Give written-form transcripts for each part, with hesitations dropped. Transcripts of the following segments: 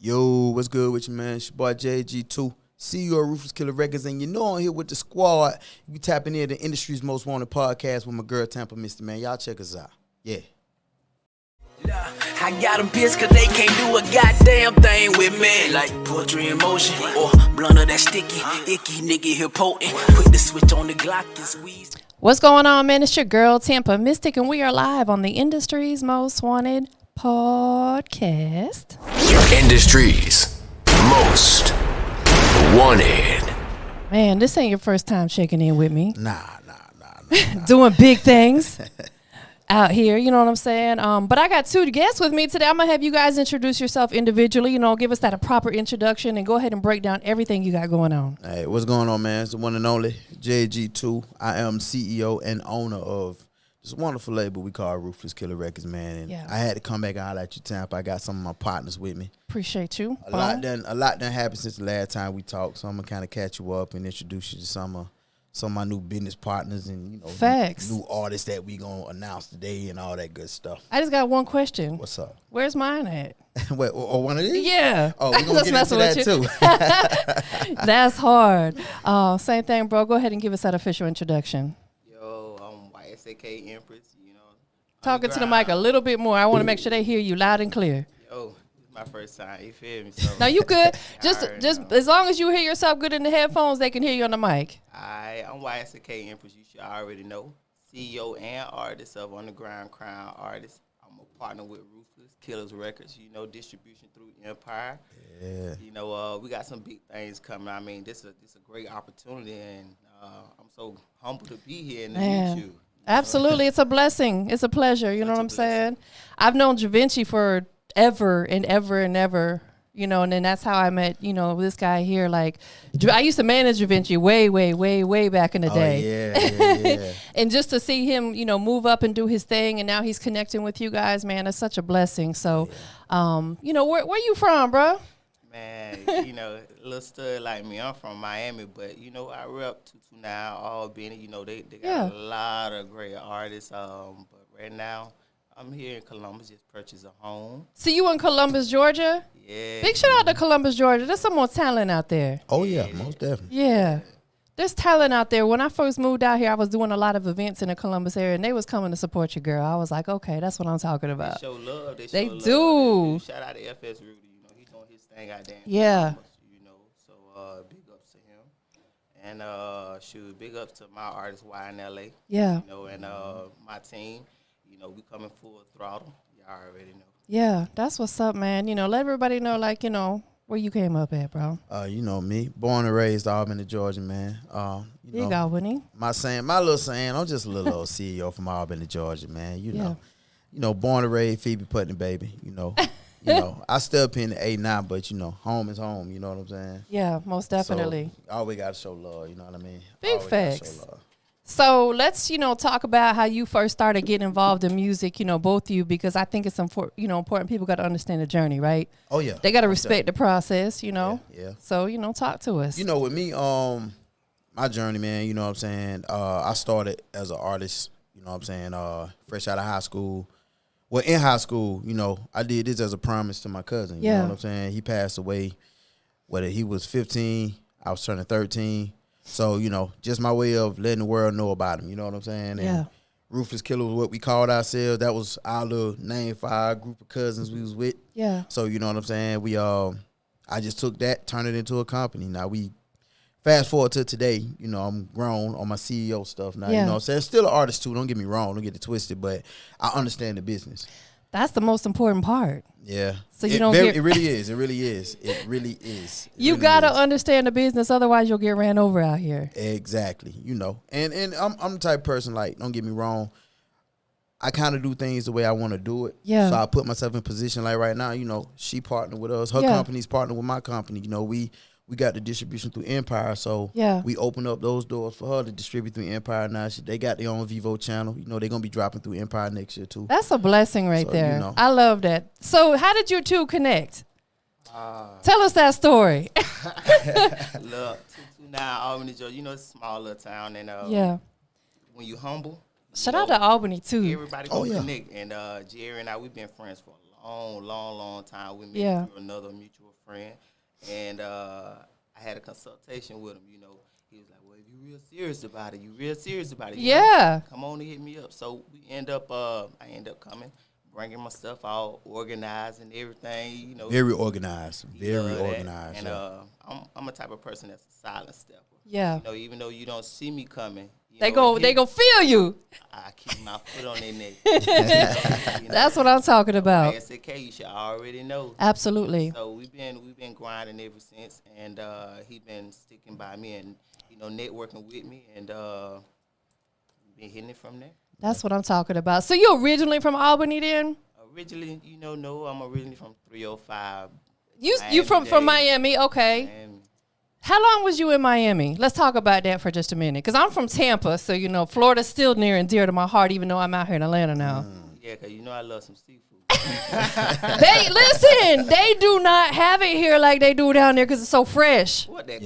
Yo, what's good with you, man? It's your boy J.A.G.2. CEO of Ruthless Killa Records, and you know I'm here with the squad. We tapping in the industry's most wanted podcast with my girl TampaMystic, man. Y'all check us out. Yeah. I got them pissed cause they can't do a goddamn thing with me. Like poetry in motion, or blunt of that sticky, icky nigga here potent. Put the switch on the Glock and squeeze. What's going on, man? It's your girl TampaMystic, and we are live on the industry's most wanted podcast. Industry's most wanted. Man, this ain't your first time checking in with me. Nah. Doing big things out here, you know what I'm saying? But I got two guests with me today. I'm going to have you guys introduce yourself individually, give us that a proper introduction and go ahead and break down everything you got going on. Hey, what's going on, man? It's the one and only J.A.G.2. I am CEO and owner of this wonderful label we call Ruthless Killa Records, man. And I had to come back and holler at you, Tampa. I got some of my partners with me. Appreciate you. A lot done happened since the last time we talked, so I'm going to kind of catch you up and introduce you to some of my new business partners and, Facts. New artists that we going to announce today and all that good stuff. I just got one question. What's up? Where's mine at? Wait, or one of these? Yeah. Oh, we're going to get into that too. That's hard. Same thing, bro. Go ahead and give us that official introduction. Yo, I'm YSAK Empress, Talking to the mic a little bit more. I want to make sure they hear you loud and clear. Yo, this is my first time. You feel me? So No, you good. Just as long as you hear yourself good in the headphones, they can hear you on the mic. I'm YSAK Empress. You should already know. CEO and artist of Underground Crown Artists. I'm a partner with Ruthless Killa Records. Distribution through Empire. Yeah. We got some big things coming. I mean, this is a great opportunity, and I'm so humble to be here and to meet you. Absolutely. It's a blessing. It's a pleasure. You know what I'm saying? I've known Javinci for ever and ever and ever, and then that's how I met, this guy here. Like, I used to manage Javinci way back in the day. Yeah. And just to see him, move up and do his thing, and now he's connecting with you guys, man, it's such a blessing. So, where you from, bro? Man, a little stud like me. I'm from Miami, but I rep 229 Albany. They got a lot of great artists. But right now, I'm here in Columbus. Just purchased a home. See you in Columbus, Georgia? Yeah. Big shout out to Columbus, Georgia. There's some more talent out there. Oh yeah, most definitely. Yeah. There's talent out there. When I first moved out here, I was doing a lot of events in the Columbus area, and they was coming to support your girl. I was like, okay, that's what I'm talking about. They show love. They show do. Love. Shout out to FS Rudy. He's doing his thing out there. Yeah. So big ups to him. And big ups to my artist YNLA. Yeah. And my team. We coming full throttle. Y'all already know. Yeah, that's what's up, man. Let everybody know, where you came up at, bro. Me, born and raised Albany, Georgia, man. Big Albany. My little saying, I'm just a little old CEO from Albany, Georgia, man. Born and raised Phoebe Putney, baby. I still pin the 8-9, but home is home. You know what I'm saying? Yeah, most definitely. So, always gotta show love. You know what I mean? Big always gotta facts. show love. So let's, talk about how you first started getting involved in music, both of you, because I think it's important. People got to understand the journey, right? Oh, yeah. They got to respect the process, Yeah. So, talk to us. With me, my journey, man, you know what I'm saying? I started as an artist, fresh out of high school. Well, in high school, I did this as a promise to my cousin. You know what I'm saying? He passed away, whether he was 15, I was turning 13. So, just my way of letting the world know about him. You know what I'm saying? And Ruthless Killa was what we called ourselves. That was our little name for our group of cousins we was with. Yeah. So, you know what I'm saying? We I just took that, turned it into a company. Now, we fast forward to today, I'm grown on my CEO stuff now. You know what I'm saying? Still an artist, too. Don't get me wrong. Don't get it twisted. But I understand the business. That's the most important part. Yeah. So it really is. It really is. It really is. You got to understand the business, otherwise you'll get ran over out here. Exactly. And I'm the type of person, like, don't get me wrong, I kind of do things the way I want to do it. Yeah. So I put myself in position like right now, she partnered with us. Her company's partnered with my company. We got the distribution through Empire, so we opened up those doors for her to distribute through Empire. Now they got their own Vivo channel. They're going to be dropping through Empire next year, too. That's a blessing right there. I love that. So how did you two connect? Tell us that story. Look, 229 Albany, Georgia. It's a small little town. And when you humble. Shout out to Albany, too. Everybody go connect. And Jerry and I, we've been friends for a on long time. We met Yeah. through another mutual friend, and I had a consultation with him. You know, he was like, "Well, if you real serious about it, you know, Yeah. come on and hit me up." So we I end up coming, bringing my stuff out, organized and everything. You know, Very organized. Very love that. organized. And yeah. I'm a type of person that's a silent stepper. Yeah. You know, even though you don't see me coming, They go feel you. I keep my foot on their neck. You know? That's what I'm talking about. ASK, you should already know. Absolutely. So we've been grinding ever since, and he been sticking by me and networking with me, and we've been hitting it from there. That's what I'm talking about. So you originally from Albany then? Originally, no, I'm originally from 305. You from Miami, okay. Miami. How long was you in Miami? Let's talk about that for just a minute. Because I'm from Tampa, so, Florida's still near and dear to my heart, even though I'm out here in Atlanta now. Yeah, because I love some seafood. They do not have it here like they do down there because it's so fresh. What that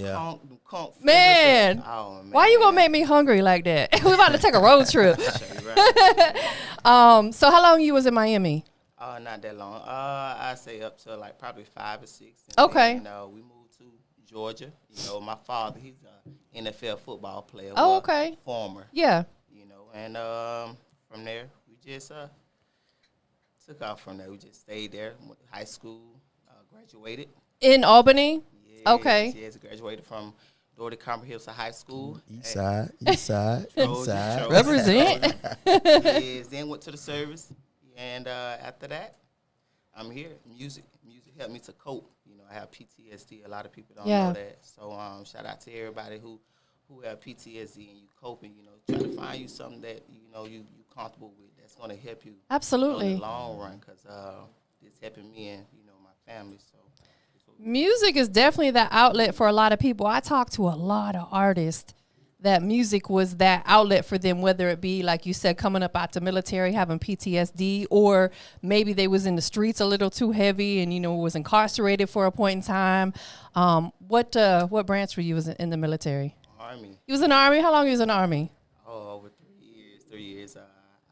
conch Man, oh, man. Why you going to make me hungry like that? We're about to take a road trip. Right. So how long you was in Miami? Not that long. I say up to like probably 5 or 6. Okay. And we moved to Georgia. My father, he's an NFL football player. Oh, well, okay. Former. Yeah. And from there, we just took off from there. We just stayed there, went to high school, graduated. In Albany? Yes, Okay. Yes, graduated from Doherty Comprehensive High School. East side. Trojan. Represent. Yes, then went to the service. And after that, I'm here. Music helped me to cope. I have PTSD. A lot of people don't know that. So shout out to everybody who have PTSD and you coping. Try to find you something that you comfortable with. That's going to help you. Absolutely. In the long run, because it's helping me and my family. So music is definitely that outlet for a lot of people. I talk to a lot of artists that music was that outlet for them, whether it be, like you said, coming up out the military, having PTSD, or maybe they was in the streets a little too heavy and, was incarcerated for a point in time. What branch were you in the military? Army. You was in the Army? How long you was in the Army? Oh, over 3 years. 3 years.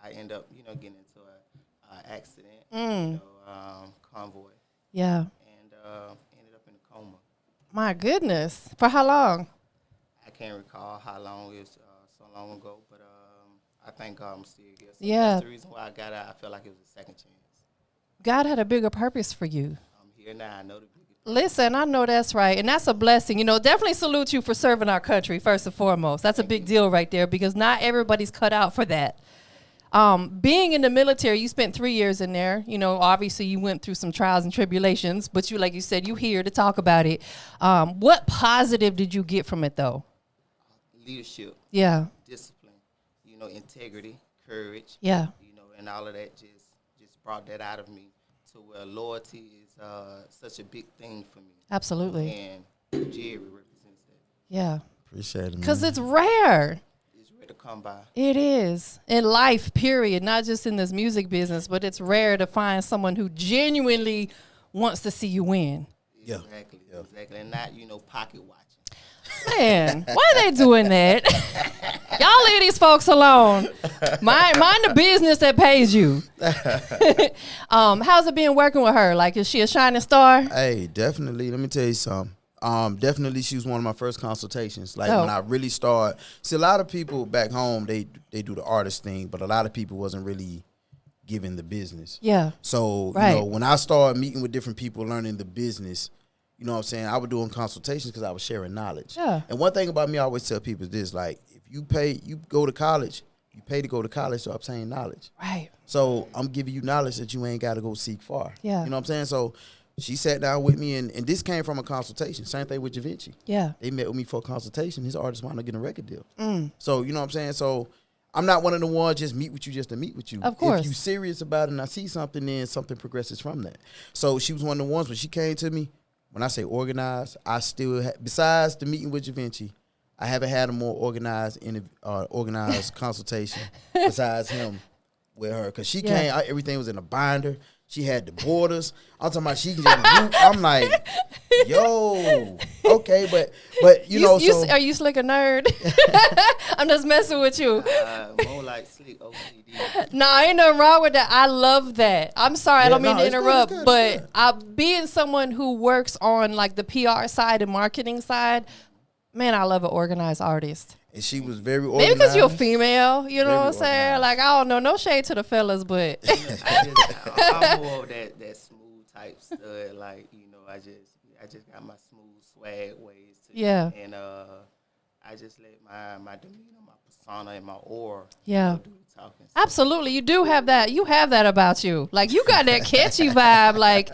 I end up, getting into an accident, convoy. Yeah. And ended up in a coma. My goodness. For how long? I can't recall how long it was so long ago, but I thank God I'm still here. So Yeah. That's the reason why I got out. I felt like it was a second chance. God had a bigger purpose for you. I'm here now. I know the bigger. Listen, I know that's right. And that's a blessing. Definitely salute you for serving our country, first and foremost. That's a big deal right there because not everybody's cut out for that. Being in the military, you spent 3 years in there. Obviously you went through some trials and tribulations, but like you said, you here to talk about it. What positive did you get from it, though? Leadership. Yeah. Discipline. Integrity, courage. Yeah. And all of that just brought that out of me to where loyalty is such a big thing for me. Absolutely. And Jerry represents that. Yeah. Appreciate it, man. Because it's rare. It's rare to come by. It is. In life, period. Not just in this music business, but it's rare to find someone who genuinely wants to see you win. Yeah. Exactly. Yeah. Exactly. And not, pocket watching. Man, why are they doing that? Y'all leave these folks alone. Mind the business that pays you. How's it been working with her? Like, is she a shining star? Hey, definitely. Let me tell you something. Definitely, she was one of my first consultations. Like Oh. when I really started. See, a lot of people back home they do the artist thing, but a lot of people wasn't really given the business. Yeah. So Right. when I started meeting with different people, learning the business, you know what I'm saying, I was doing consultations because I was sharing knowledge. Yeah. And one thing about me, I always tell people is this: like, if you go to college, you pay to go to college to obtain knowledge. Right. So I'm giving you knowledge that you ain't got to go seek far. Yeah. You know what I'm saying? So she sat down with me, and this came from a consultation. Same thing with J.A.G.2. Yeah. They met with me for a consultation. His artist wound up getting a record deal. So, you know what I'm saying? So I'm not one of the ones just meet with you just to meet with you. Of course. If you serious about it and I see something, then something progresses from that. So she was one of the ones when she came to me, when I say organized, I still, besides the meeting with J.A.G.2, I haven't had a more organized consultation besides him with her. Because she came, everything was in a binder. She had the borders. I'm talking about she can just I'm like, Yo, okay, but you know, so are you slick a nerd? I'm just messing with you. More like slick OCD. No, ain't nothing wrong with that. I love that. I'm sorry, I don't mean to it's good, interrupt, it's good, but it's good. being someone who works on like the PR side and marketing side, man, I love an organized artist. And she was very organized. Maybe because you're a female, you know Very what I'm saying? organized. Like, I don't know, no shade to the fellas, but I'm more of that smooth type stud. Like, you know, I just got my smooth swag ways to Yeah. and I just let my demeanor, my persona, and my aura, Yeah. do the talking. So, absolutely, you do have that. You have that about you. Like, you got that catchy vibe, like.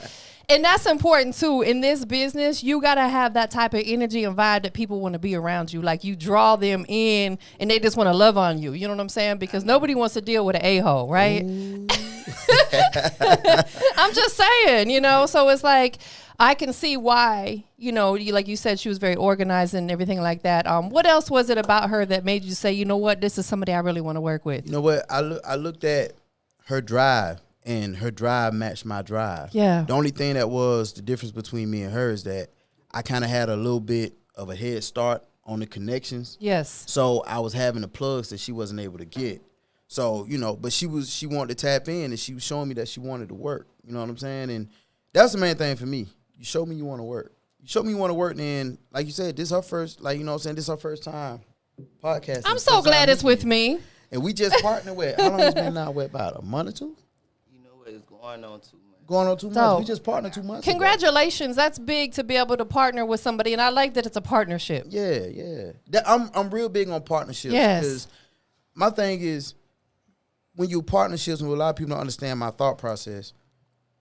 And that's important too. In this business, you gotta have that type of energy and vibe that people want to be around you. Like, you draw them in and they just want to love on you. You know what I'm saying? Because nobody wants to deal with an a-hole, right? I'm just saying, you know, so it's like, I can see why, you know, like you said, she was very organized and everything like that. What else was it about her that made you say, you know what, this is somebody I really want to work with? You know what? I looked at her drive, and her drive matched my drive. Yeah. The only thing that was the difference between me and her is that I kind of had a little bit of a head start on the connections. Yes. So I was having the plugs that she wasn't able to get. So, you know, but she wanted to tap in, and she was showing me that she wanted to work. You know what I'm saying? And that's the main thing for me. You show me you want to work. You show me you want to work, then, like you said, this is her first, like, you know what I'm saying, this is her first time podcasting. I'm so glad it's with me. And we just partnered with, how long has it been now? What, about a month or two? you know what is going on 2 months. Going on 2 months. So, We just partnered 2 months ago. Congratulations. That's big to be able to partner with somebody. And I like that it's a partnership. Yeah. I'm real big on partnerships. Yes. Because my thing is, when you partnerships, and a lot of people don't understand my thought process,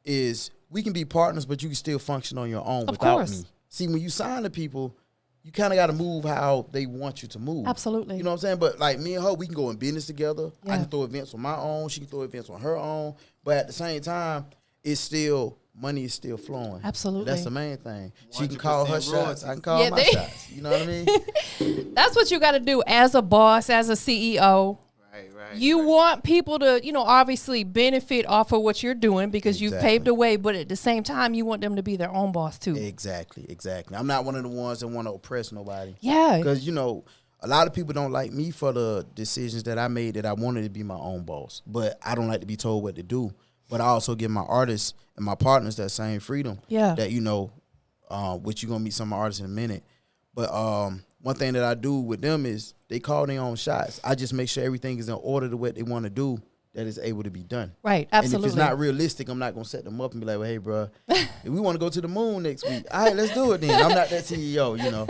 is we can be partners, but you can still function on your own without course. me. See, when you sign to people, you kind of got to move how they want you to move. Absolutely. You know what I'm saying? But like me and her, we can go in business together. Yeah. I can throw events on my own. She can throw events on her own. But at the same time, it's still, money is still flowing. Absolutely. That's the main thing. She can call her 100% shots. I can call Yeah, my they- shots. You know what I mean? That's what you got to do as a boss, as a CEO. Right. You want people to, you know, obviously benefit off of what you're doing because you've Exactly. paved the way. But at the same time, you want them to be their own boss too. Exactly. I'm not one of the ones that want to oppress nobody. Yeah. Because, you know, a lot of people don't like me for the decisions that I made that I wanted to be my own boss. But I don't like to be told what to do. But I also give my artists and my partners that same freedom. Yeah. That, you know, which you're going to meet some artists in a minute. But one thing that I do with them is they call their own shots. I just make sure everything is in order to what they want to do, that is able to be done. Right. And Absolutely. if it's not realistic, I'm not going to set them up and be like, well, hey, bro, if we want to go to the moon next week, all right, let's do it then. I'm not that CEO, you know.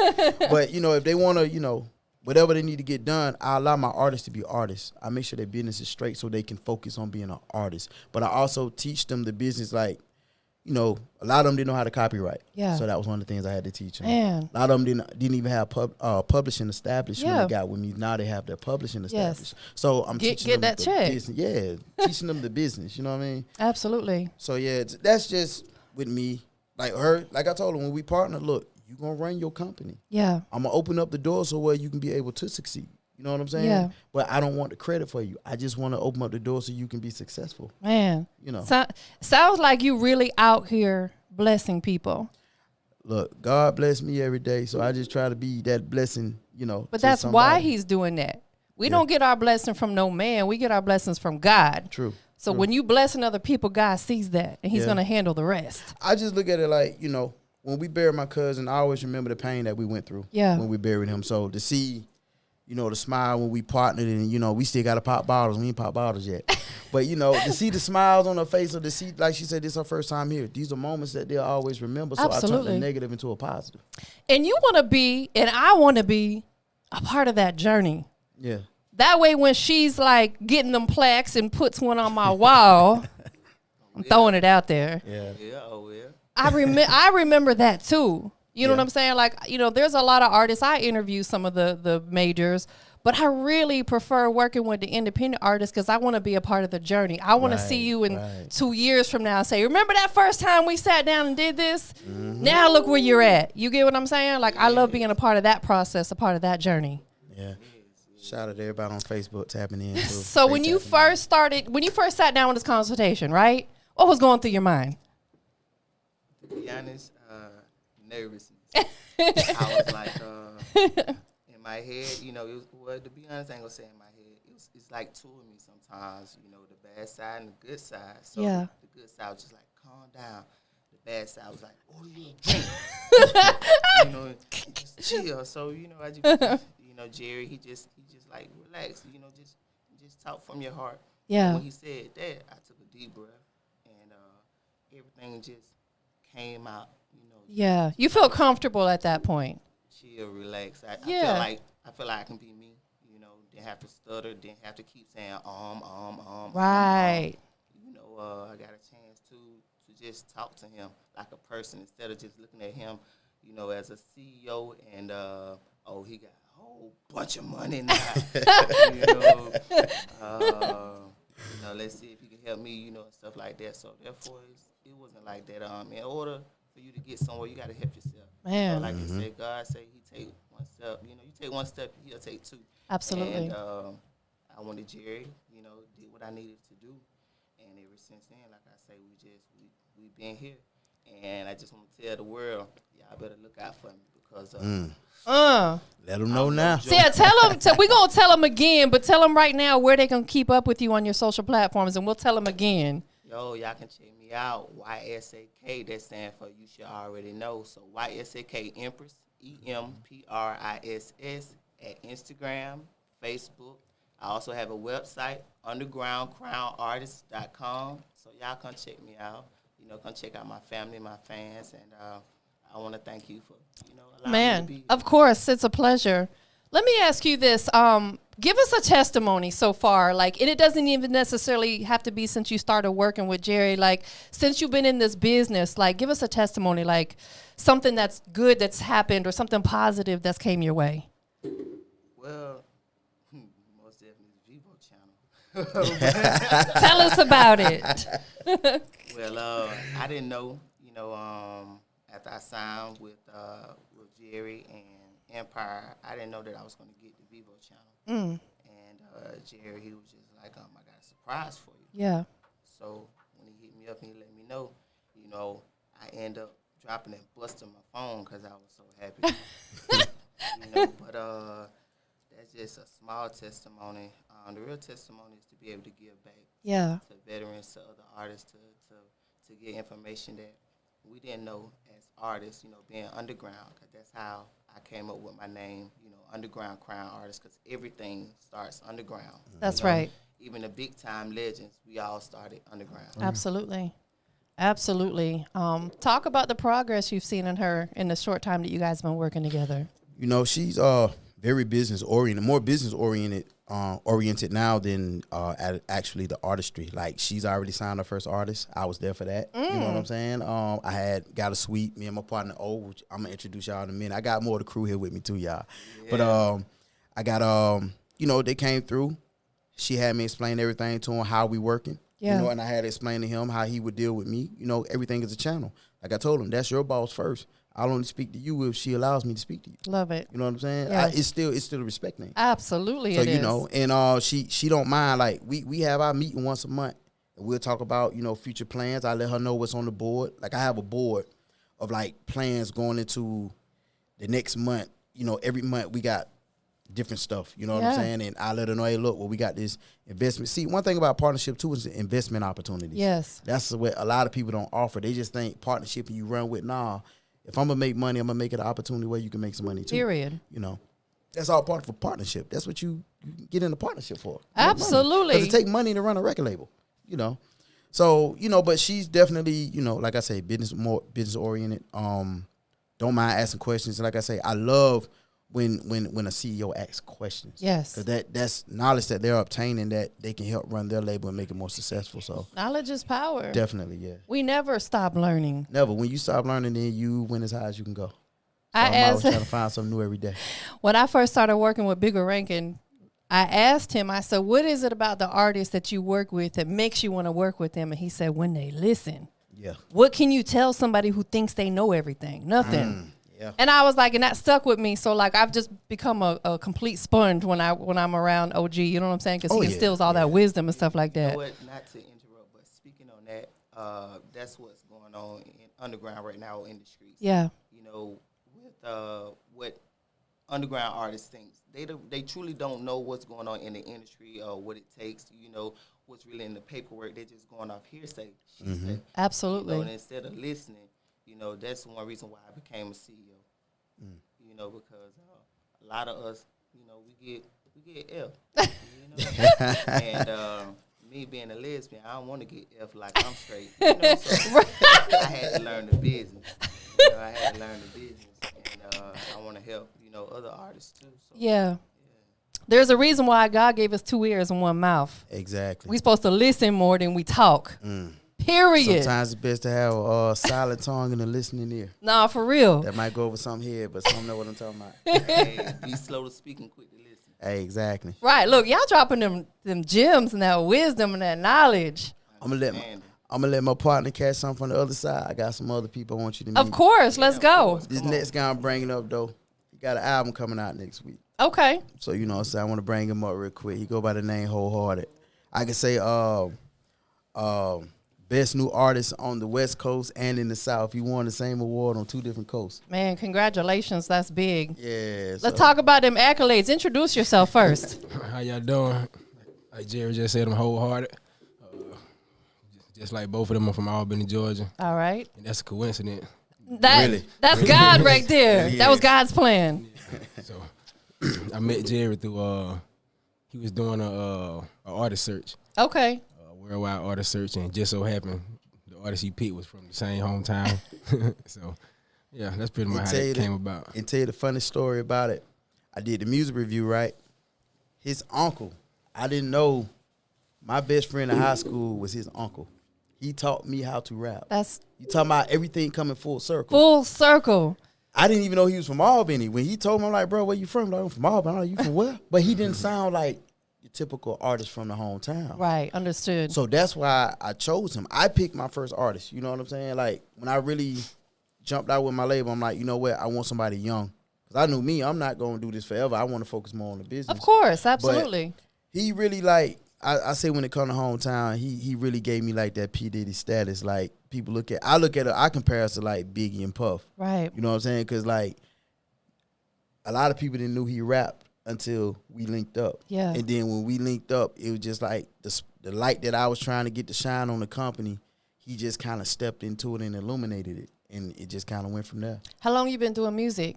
But, you know, if they want to, you know, whatever they need to get done, I allow my artists to be artists. I make sure their business is straight so they can focus on being an artist. But I also teach them the business, like, you know, a lot of them didn't know how to copyright. Yeah. So that was one of the things I had to teach them. Man. A lot of them didn't even have publishing established when Yeah. they got with me. Now they have their publishing Yes. established. So I'm Get teaching them that the check. business. Yeah, teaching them the business. You know what I mean? Absolutely. So yeah, that's just with me. Like her, like I told her when we partner, look, you gonna run your company. Yeah. I'm gonna open up the door so where you can be able to succeed. You know what I'm saying? Yeah. But I don't want the credit for you. I just want to open up the door so you can be successful. Man. You know. Sounds like you really out here blessing people. Look, God bless me every day, so I just try to be that blessing. You know. But to that's why somebody. he's doing that. We don't get our blessing from no man. We get our blessings from God. True. So when you blessing other people, God sees that, and he's Yeah. going to handle the rest. I just look at it like, you know, when we buried my cousin, I always remember the pain that we went through. Yeah. When we buried him. So to see, you know, the smile when we partnered, and, you know, we still got to pop bottles. We ain't pop bottles yet. But, you know, to see the smiles on her face, or to see, like she said, this is her first time here. These are moments that they'll always remember. So I Absolutely. turn the negative into a positive. And you want to be, and I want to be a part of that journey. Yeah. That way, when she's like getting them plaques and puts one on my wall, I'm throwing it out there. Yeah. Yeah, oh yeah. I remember that too. You know Yeah. what I'm saying? Like, you know, there's a lot of artists. I interview some of the majors, but I really prefer working with the independent artists because I want to be a part of the journey. I want to see you in 2 years from now and say, remember that first time we sat down and did this? Mm-hmm. Now look where you're at. You get what I'm saying? Like, I love being a part of that process, a part of that journey. Yeah. Shout out to everybody on Facebook tapping in. Too. So They when you tapping first sat down with this consultation, right? What was going through your mind? To be honest, nervousness. I was like, in my head, you know, well, to be honest, I ain't gonna say in my head. It's like two of me sometimes, you know, the bad side and the good side. So Yeah. the good side was just like, calm down. The bad side was like, order you a drink. You know, just chill. So, you know, I just, you know, Jerry, he just like, relax, you know, just talk from your heart. Yeah. When he said that, I took a deep breath, and everything just came out, you know. Yeah. You felt comfortable at that point. Chill, relax. I Yeah. feel like I can be me, you know, didn't have to stutter, didn't have to keep saying, Right. You know, I got a chance to just talk to him like a person instead of just looking at him, you know, as a CEO and, he got a whole bunch of money now, you know, let's see if he can help me, you know, and stuff like that. So therefore, it wasn't like that. In order for you to get somewhere, you got to help yourself. Man. So like I said, God say he take one step. You know, you take one step, he'll take two. Absolutely. And I wanted Jerry, you know, did what I needed to do. And ever since then, like I say, we been here. And I just want to tell the world, y'all better look out for me because Let them know now. So yeah, tell them. We're going to tell them again, but tell them right now where they can keep up with you on your social platforms, and we'll tell them again. Yo, y'all can check me out. YSAK, that stands for you should already know. So YSAK Empress, EMPRISS, at Instagram, Facebook. I also have a website, undergroundcrownartist.com. So y'all come check me out. You know, come check out my family, my fans, and I want to thank you for, you know, allowing me to be here. Of course, it's a pleasure. Let me ask you this. Give us a testimony so far. Like, and it doesn't even necessarily have to be since you started working with Jerry. Like, since you've been in this business, like, give us a testimony, like something that's good that's happened or something positive that's came your way. Well, most definitely the Vivo channel. Tell us about it. Well, I didn't know, you know, after I signed with Jerry and Empire, I didn't know that I was going to get the Vivo channel. And Jerry, he was just like, I got a surprise for you. Yeah. So when he hit me up and he let me know, you know, I end up dropping and busting my phone because I was so happy. You know, but that's just a small testimony. The real testimony is to be able to give back to veterans, to other artists, to get information that we didn't know as artists, you know, being underground, because that's how I came up with my name, you know, Underground Crown Artist, because everything starts underground. That's you know? right. Even the big time legends, we all started underground. Absolutely. Absolutely. Talk about the progress you've seen in her in the short time that you guys have been working together. You know, she's very business oriented, more business oriented now than actually the artistry. Like, she's already signed her first artist. I was there for that. You know what I'm saying? I had got a suite. Me and my partner which I'm gonna introduce y'all in a minute. I got more of the crew here with me too, y'all. Yeah. But I got you know, they came through. She had me explain everything to him, how we working. Yeah. You know, and I had to explain to him how he would deal with me. You know, everything is a channel. Like I told him, that's your boss first. I'll only speak to you if she allows me to speak to you. Love it. You know what I'm saying? Yes. It's still a respect thing. Absolutely, so it you is. know, and she don't mind. Like we have our meeting once a month, and we'll talk about, you know, future plans. I let her know what's on the board. Like, I have a board of like plans going into the next month. You know, every month we got different stuff. You know what I'm saying? And I let her know, hey, look, well, we got this investment. See, one thing about partnership too is the investment opportunities. Yes, that's what a lot of people don't offer. They just think partnership and you run with. Nah, if I'm gonna make money, I'm gonna make it an opportunity where you can make some money too. Period. You know, that's all part of a partnership. That's what you get in a partnership for. Absolutely. Because it take money to run a record label. You know, so you know, but she's definitely, you know, like I say, more business oriented. Don't mind asking questions. And like I say, I love when a CEO asks questions. Yes. Because that's knowledge that they're obtaining that they can help run their label and make it more successful. So knowledge is power. Definitely, yeah. We never stop learning. Never. When you stop learning, then you went as high as you can go. So I'm always trying to find something new every day. When I first started working with Bigger Rankin, I asked him, I said, what is it about the artists that you work with that makes you want to work with them? And he said, when they listen. Yeah. What can you tell somebody who thinks they know everything? Nothing. Yeah. And I was like, and that stuck with me. So like, I've just become a complete sponge when I'm around OG. You know what I'm saying? Because he instills all that wisdom and stuff like that. You know what? Not to interrupt, but speaking on that, that's what's going on in underground right now in the streets. Yeah. you know, with what underground artists think. They truly don't know what's going on in the industry or what it takes, you know, what's really in the paperwork. They're just going off hearsay. Say, Absolutely. You know, and instead of listening, you know, that's one reason why I became a CEO. You know, because a lot of us, you know, we get F. You know, and me being a lesbian, I don't want to get F like I'm straight. You know, so I had to learn the business. You know, I had to learn the business, and I want to help, you know, other artists too. So, Yeah. There's a reason why God gave us 2 ears and 1 mouth. Exactly. We're supposed to listen more than we talk. Period. Sometimes it's best to have a silent tongue and a listening ear. Nah, for real. That might go over some here, but some know what I'm talking about. hey, be slow to speak and quick to listen. Hey, exactly. Right. Look, y'all dropping them gems and that wisdom and that knowledge. I'm gonna let my partner catch something from the other side. I got some other people I want you to meet. Of course. Let's go. This next guy I'm bringing up, though, he got an album coming out next week. Okay. So, you know what I'm saying? I want to bring him up real quick. He go by the name Wholehearted. I can say best new artist on the West Coast and in the South. He won the same award on 2 different coasts. Man, congratulations. That's big. Yeah. Let's talk about them accolades. Introduce yourself first. How y'all doing? Like Jerry just said, I'm Wholehearted. Just like both of them are from Albany, Georgia. All right. And that's a coincidence. That's God right there. Yeah. That was God's plan. So I met Jerry through, he was doing a artist search, Okay. a worldwide artist search, and just so happened the artist he picked was from the same hometown. So, yeah, that's pretty much how it came about. And tell you the funny story about it. I did the music review, right? His uncle, I didn't know my best friend in high school was his uncle. He taught me how to rap. That's You talking about everything coming full circle. full circle. I didn't even know he was from Albany. When he told me, I'm like, bro, where you from? I'm like, I'm from Albany. I'm like, you from where? But he didn't sound like your typical artist from the hometown. Right. Understood. So that's why I chose him. I picked my first artist. You know what I'm saying? Like, when I really jumped out with my label, I'm like, you know what? I want somebody young. Because I knew me, I'm not going to do this forever. I want to focus more on the business. Of course. Absolutely. He really, like, I say when it comes to hometown, he really gave me, like, that P. Diddy status. Like, people I compare us to, like, Biggie and Puff. Right. You know what I'm saying? Because, like, a lot of people didn't know he rapped until we linked up. Yeah. And then when we linked up, it was just like the light that I was trying to get to shine on the company, he just kind of stepped into it and illuminated it. And it just kind of went from there. How long you been doing music?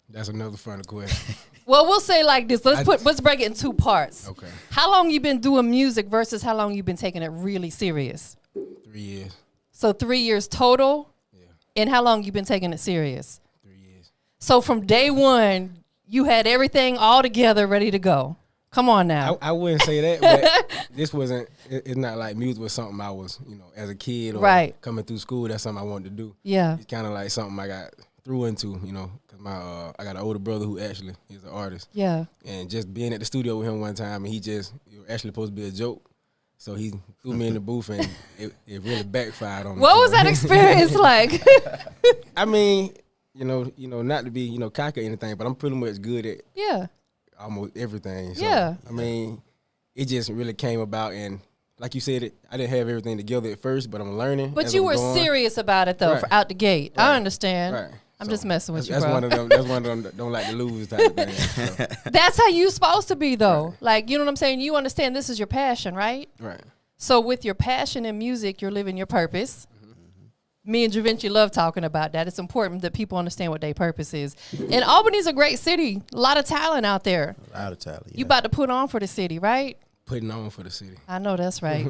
That's another funny question. Well, we'll say like this. Let's break it in 2 parts. Okay. How long you been doing music versus how long you been taking it really serious? 3 years. So 3 years total. Yeah. And how long you been taking it serious? 3 years. So from day one, you had everything all together, ready to go. Come on now. I wouldn't say that, but this wasn't, it's not like music was something I was, you know, as a kid or Right. coming through school, that's something I wanted to do. Yeah. It's kind of like something I got threw into, you know, because I got an older brother who actually is an artist. Yeah. And just being at the studio with him one time, and it was actually supposed to be a joke. So he threw me in the booth, and it really backfired on me. What was that experience like? I mean, you know, not to be, you know, cocky or anything, but I'm pretty much good at Yeah. almost everything. So, Yeah. I mean, it just really came about, and like you said, I didn't have everything together at first, but I'm learning. But as you I'm were going. serious about it though, Right. out the gate. Right. I understand. Right. I'm So just messing with you, that's bro. one of them. That's one of them that don't like to lose type of thing. So, That's how you supposed to be though. Like, you know what I'm saying? You understand this is your passion, right? right. So with your passion in music, you're living your purpose. Me and Javinci love talking about that. It's important that people understand what their purpose is. And Albany's a great city. A lot of talent out there. A lot of talent. You about to put on for the city, right? Putting on for the city. I know that's right.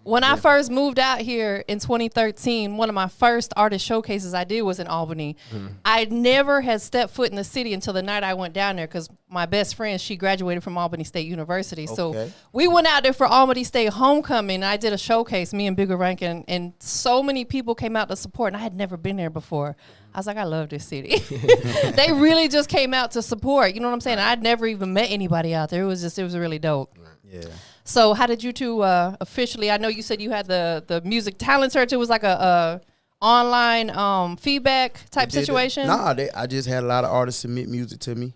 When I first moved out here in 2013, one of my first artist showcases I did was in Albany. I never had stepped foot in the city until the night I went down there because my best friend, she graduated from Albany State University. So Okay. we went out there for Albany State homecoming. I did a showcase, me and Bigger Rank, and so many people came out to support, and I had never been there before. I was like, I love this city. They really just came out to support. You know what I'm saying? I'd never even met anybody out there. It was really dope. Yeah. So how did you two officially, I know you said you had the music talent search. It was like a online feedback type situation? I just had a lot of artists submit music to me.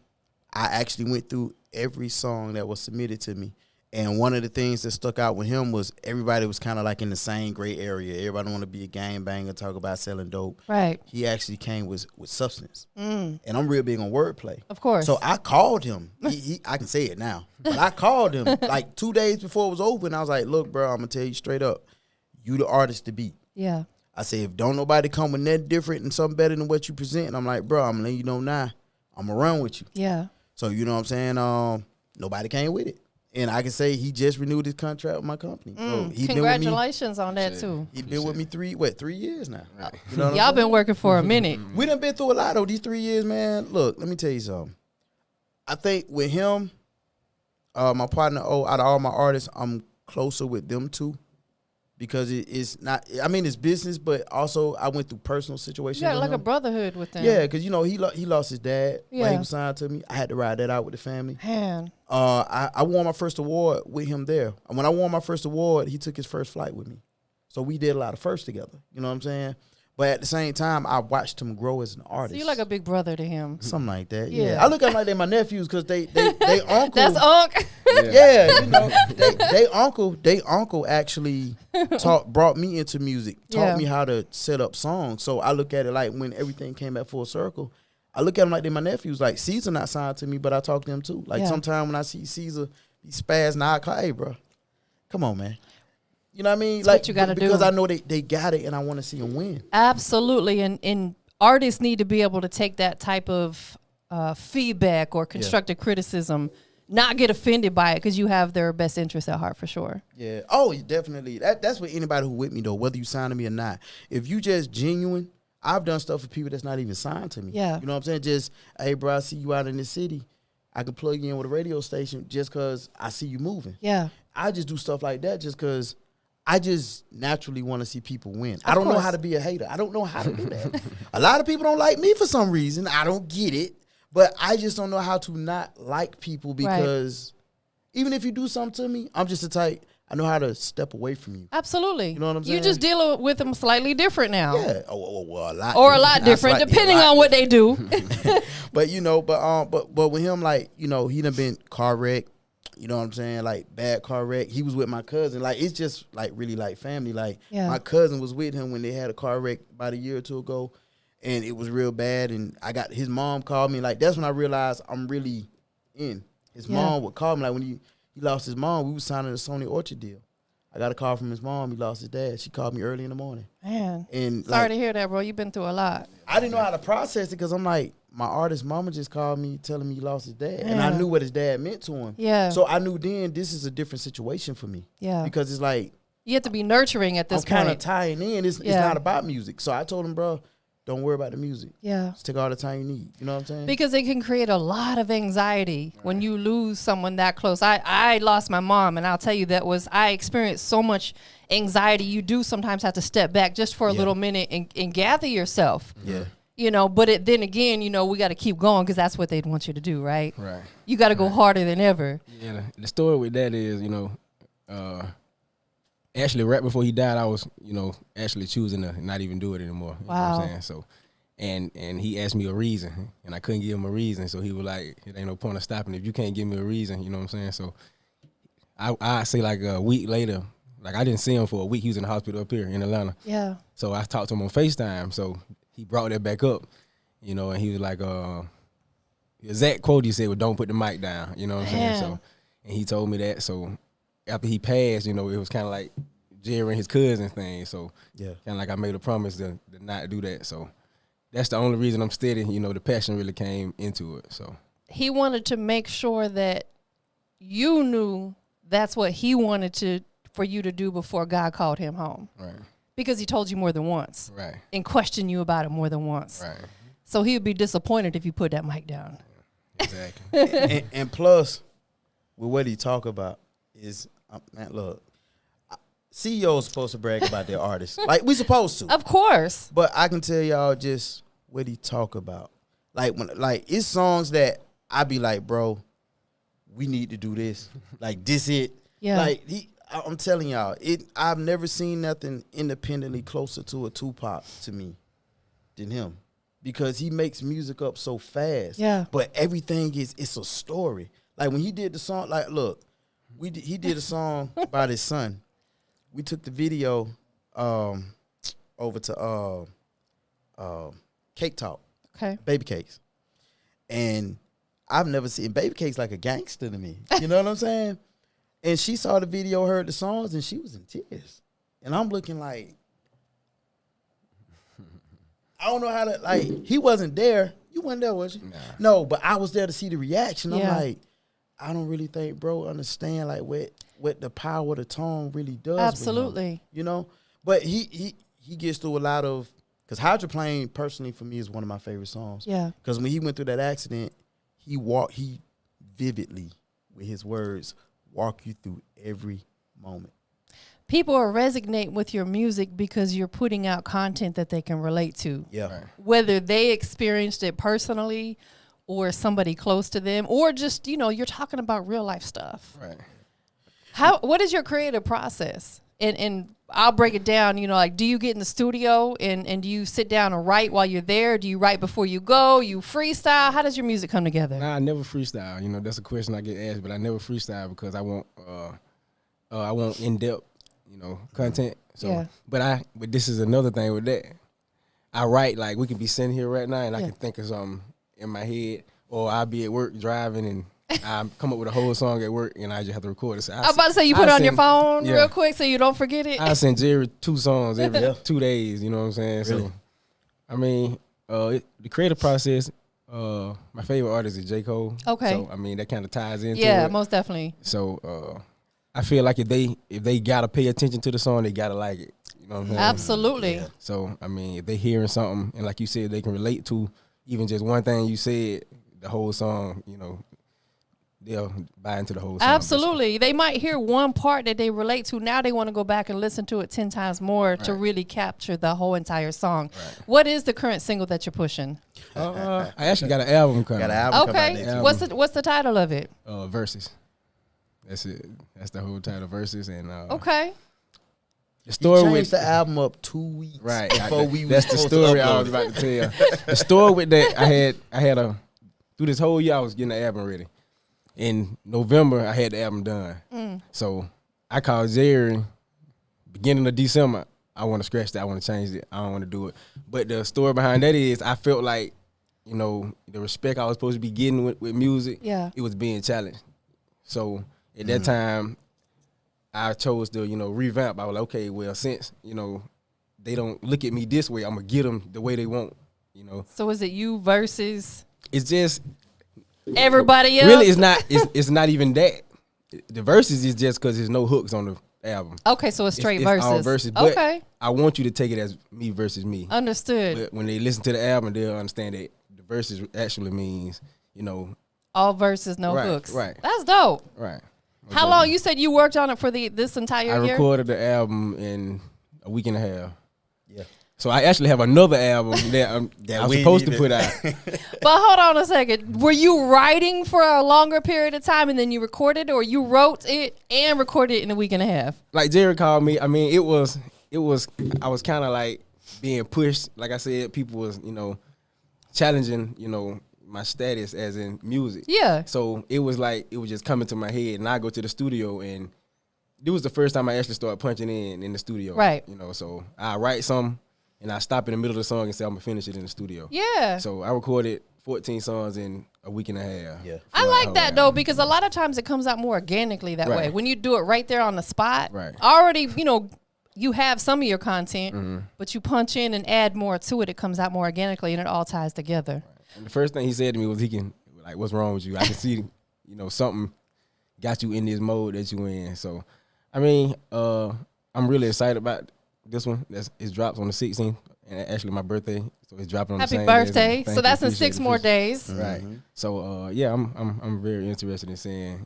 I actually went through every song that was submitted to me. And one of the things that stuck out with him was everybody was kind of like in the same gray area. Everybody want to be a gangbanger, talk about selling dope. Right. He actually came with substance. And I'm real big on wordplay. Of course. So I called him. I can say it now. But I called him like 2 days before it was over. And I was like, look, bro, I'm going to tell you straight up. You the artist to beat. Yeah. I said, if don't nobody come with nothing different and something better than what you present, I'm like, bro, I'm going to let you know now. I'm going to run with you. Yeah. So, you know what I'm saying? Nobody came with it. And I can say he just renewed his contract with my company. So he Congratulations on that, too. He's been with me 3 years now. Right. You know Y'all been working for a minute. We done been through a lot, though, these 3 years, man. Look, let me tell you something. I think with him, my partner, out of all my artists, I'm closer with them two. Because it's not, I mean, it's business, but also I went through personal situations. You got with like him. a brotherhood with them. Yeah, because, you know, he lost his dad when he Yeah. was signed to me. I had to ride that out with the family. Man. I won my first award with him there. And when I won my first award, he took his first flight with me. So we did a lot of firsts together. You know what I'm saying? But at the same time, I watched him grow as an artist. So you're like a big brother to him. Something like that. Yeah. Yeah. I look at them like they're my nephews because they uncle. That's Unc. Yeah, you know, they uncle actually brought me into music, taught Yeah. me how to set up songs. So I look at it like when everything came back full circle, I look at them like they're my nephews. Like Caesar not signed to me, but I talk to them too. Like Yeah. sometime when I see Caesar, he spazzing, I call, hey, bro, come on, man. You know what I mean? That's like what you gotta because do. I know they got it, and I want to see them win. Absolutely. And artists need to be able to take that type of feedback or constructive criticism, not get offended by it because you have their best interest at heart for sure. Yeah. Oh, definitely. That's with anybody who with me though, whether you sign to me or not. If you just genuine, I've done stuff for people that's not even signed to me. Yeah. You know what I'm saying? Just, hey, bro, I see you out in the city. I can plug you in with a radio station just because I see you moving. Yeah. I just do stuff like that just because I just naturally want to see people win. I don't know course. how to be a hater. I don't know how to do that. A lot of people don't like me for some reason. I don't get it. But I just don't know how to not like people because even if you do something to me, I'm just the type, I know how to step away from you. Absolutely. You know what I'm You saying? just deal with them slightly different now. Yeah. Well, a lot. Or a lot Not different, slightly, depending a lot on what they do. But you know, but with him, like, you know, he done been car wreck. You know what I'm saying? Like bad car wreck. He was with my cousin. Like it's just like really like family. Like my cousin was with him when they had a car wreck about a year or two ago, and it was real bad. And I got his mom called me. Like that's when I realized I'm really in. His mom would call me. Like when he lost his mom, we was signing a Sony Orchard deal. I got a call from his mom. He lost his dad. She called me early in the morning. Man. And Sorry to hear that, bro. You've been through a lot. I didn't know how to process it because I'm like, my artist mama just called me telling me he lost his dad. And I Yeah. knew what his dad meant to him. Yeah. So I knew then this is a different situation for me. Yeah. Because it's like, You have to be nurturing at this I'm kind of point. tying in. It's not about music. So I told him, bro, don't worry about the music. Yeah. Just take all the time you need. You know what I'm saying? Because it can create a lot of anxiety when you lose someone that close. I lost my mom, and I'll tell you I experienced so much anxiety. You do sometimes have to step back just for a little minute and gather yourself. Yeah. You know, but then again, you know, we got to keep going because that's what they'd want you to do, right? Right. You got to go harder than ever. Yeah, the story with that is, you know, actually right before he died, I was, you know, actually choosing to not even do it anymore. You know what I'm saying? So, and he asked me a reason, and I couldn't give him a reason. So he was like, it ain't no point of stopping if you can't give me a reason. You know what I'm saying? So I say like a week later, like I didn't see him for a week. He was in the hospital up here in Atlanta. Yeah. So I talked to him on FaceTime. So he brought that back up, you know, and he was like, the exact quote he said was, "Don't put the mic down." You know what I'm saying? So, and he told me that. So after he passed, you know, it was kind of like Jerry and his cousin thing. So Yeah. kind of like I made a promise to not do that. So that's the only reason I'm steady. You know, the passion really came into it. So He wanted to make sure that you knew that's what he wanted for you to do before God called him home. right, Because he told you more than once right, and questioned you about it more than once. right, So he would be disappointed if you put that mic down. exactly. and plus, with what he talk about is, man, look, CEOs supposed to brag about their artists. Like, we supposed to. Of course. But I can tell y'all just what he talk about. Like, it's songs that I be like, bro, we need to do this. Like, this it. Yeah. Like, I'm telling y'all, I've never seen nothing independently closer to a Tupac to me than him. Because he makes music up so fast. Yeah. But everything it's a story. Like, when he did the song, like, look, He did a song about his son. We took the video over to Cake Talk, Okay. Baby Cakes, and I've never seen Baby Cakes like a gangster to me. You know what I'm saying? And she saw the video, heard the songs, and she was in tears. And I'm looking like, I don't know how to, like, he wasn't there. You weren't there, was you? Nah. No, but I was there to see the reaction. I'm Yeah. like, I don't really think bro understand like what the power of the tongue really does. Absolutely. With him, you know? But he gets through a lot of, because Hydroplane personally for me is one of my favorite songs. Yeah. Because when he went through that accident, he vividly, with his words, walk you through every moment. People are resonating with your music because you're putting out content that they can relate to. Yeah. Right. Whether they experienced it personally or somebody close to them, or just, you're talking about real life stuff. Right. What is your creative process? And I'll break it down, like, do you get in the studio and do you sit down and write while you're there? Do you write before you go? You freestyle? How does your music come together? Nah, I never freestyle. That's a question I get asked, but I never freestyle because I want in-depth, content. So, Yeah. but this is another thing with that. I write, like, we can be sitting here right now and I Yeah. can think of something in my head, or I'll be at work driving and I come up with a whole song at work and I just have to record it. So I'm about to say you put it on your phone yeah. real quick so you don't forget it. I send Jerry 2 songs every Yeah. 2 days, you know what I'm saying? Really? So, I mean, the creative process, my favorite artist is J.A.G.2. Okay. So, I mean, that kind of ties into Yeah, it. most definitely. So, I feel like if they gotta pay attention to the song, they gotta like it. You know what I'm saying? Absolutely. Yeah. So, I mean, if they hearing something, and like you said, they can relate to even just one thing you said, the whole song, they'll buy into the whole song. Absolutely. They might hear one part that they relate to. Now they want to go back and listen to it 10 times more to Right. really capture the whole entire song. Right. What is the current single that you're pushing? I actually got an album coming. Got an album coming out Okay. next Album. What's the title of it? Versus. That's it. That's the whole title, Versus. And Okay. the You story changed with the album up 2 weeks right before we was that's the supposed to story I upload was it. about to tell. The story with that, I had through this whole year I was getting the album ready. In November I had the album done. So I called Jerry beginning of December. I want to scratch that. I want to change it. I don't want to do it. But the story behind that is I felt like, the respect I was supposed to be getting with music, Yeah. it was being challenged. So at that time, I chose to, revamp. I was like, okay, well, since, they don't look at me this way, I'm going to get them the way they want, So is it you versus It's just, everybody else? really, it's not even that. The verses is just because there's no hooks on the album. Okay, so it's straight It's verses. all verses. But Okay. I want you to take it as me versus me. Understood. But when they listen to the album, they'll understand that the verses actually means, All verses, no Right, hooks. right. That's dope. right. How long? You said you worked on it for this entire I year? recorded the album in a week and a half. Yeah. So I actually have another album that I'm we supposed to need put to- out. But hold on a second. Were you writing for a longer period of time and then you recorded, or you wrote it and recorded it in a week and a half? Like Jerry called me. I mean, it was. I was kind of like being pushed. Like I said, people was challenging my status as in music. Yeah. So it was like it was just coming to my head, and I go to the studio, and it was the first time I actually started punching in the studio. Right. So I write something, and I stop in the middle of the song and say I'm gonna finish it in the studio. Yeah. So I recorded 14 songs in a week and a half. Yeah. I For like whole that though, album. because a lot of times it comes out more organically that way. Right. When you do it right there on the spot, Right. already, you have some of your content, Mm-hmm. but you punch in and add more to it. It comes out more organically and it all ties together. And the first thing he said to me was, what's wrong with you? I can see, something got you in this mode that you in. So, I mean, I'm really excited about this one. It drops on the 16th, and actually my birthday, so it's dropping on Happy the same day. birthday. Thank So that's you. in Appreciate 6 it. more days. Right. So, yeah, I'm very interested in seeing,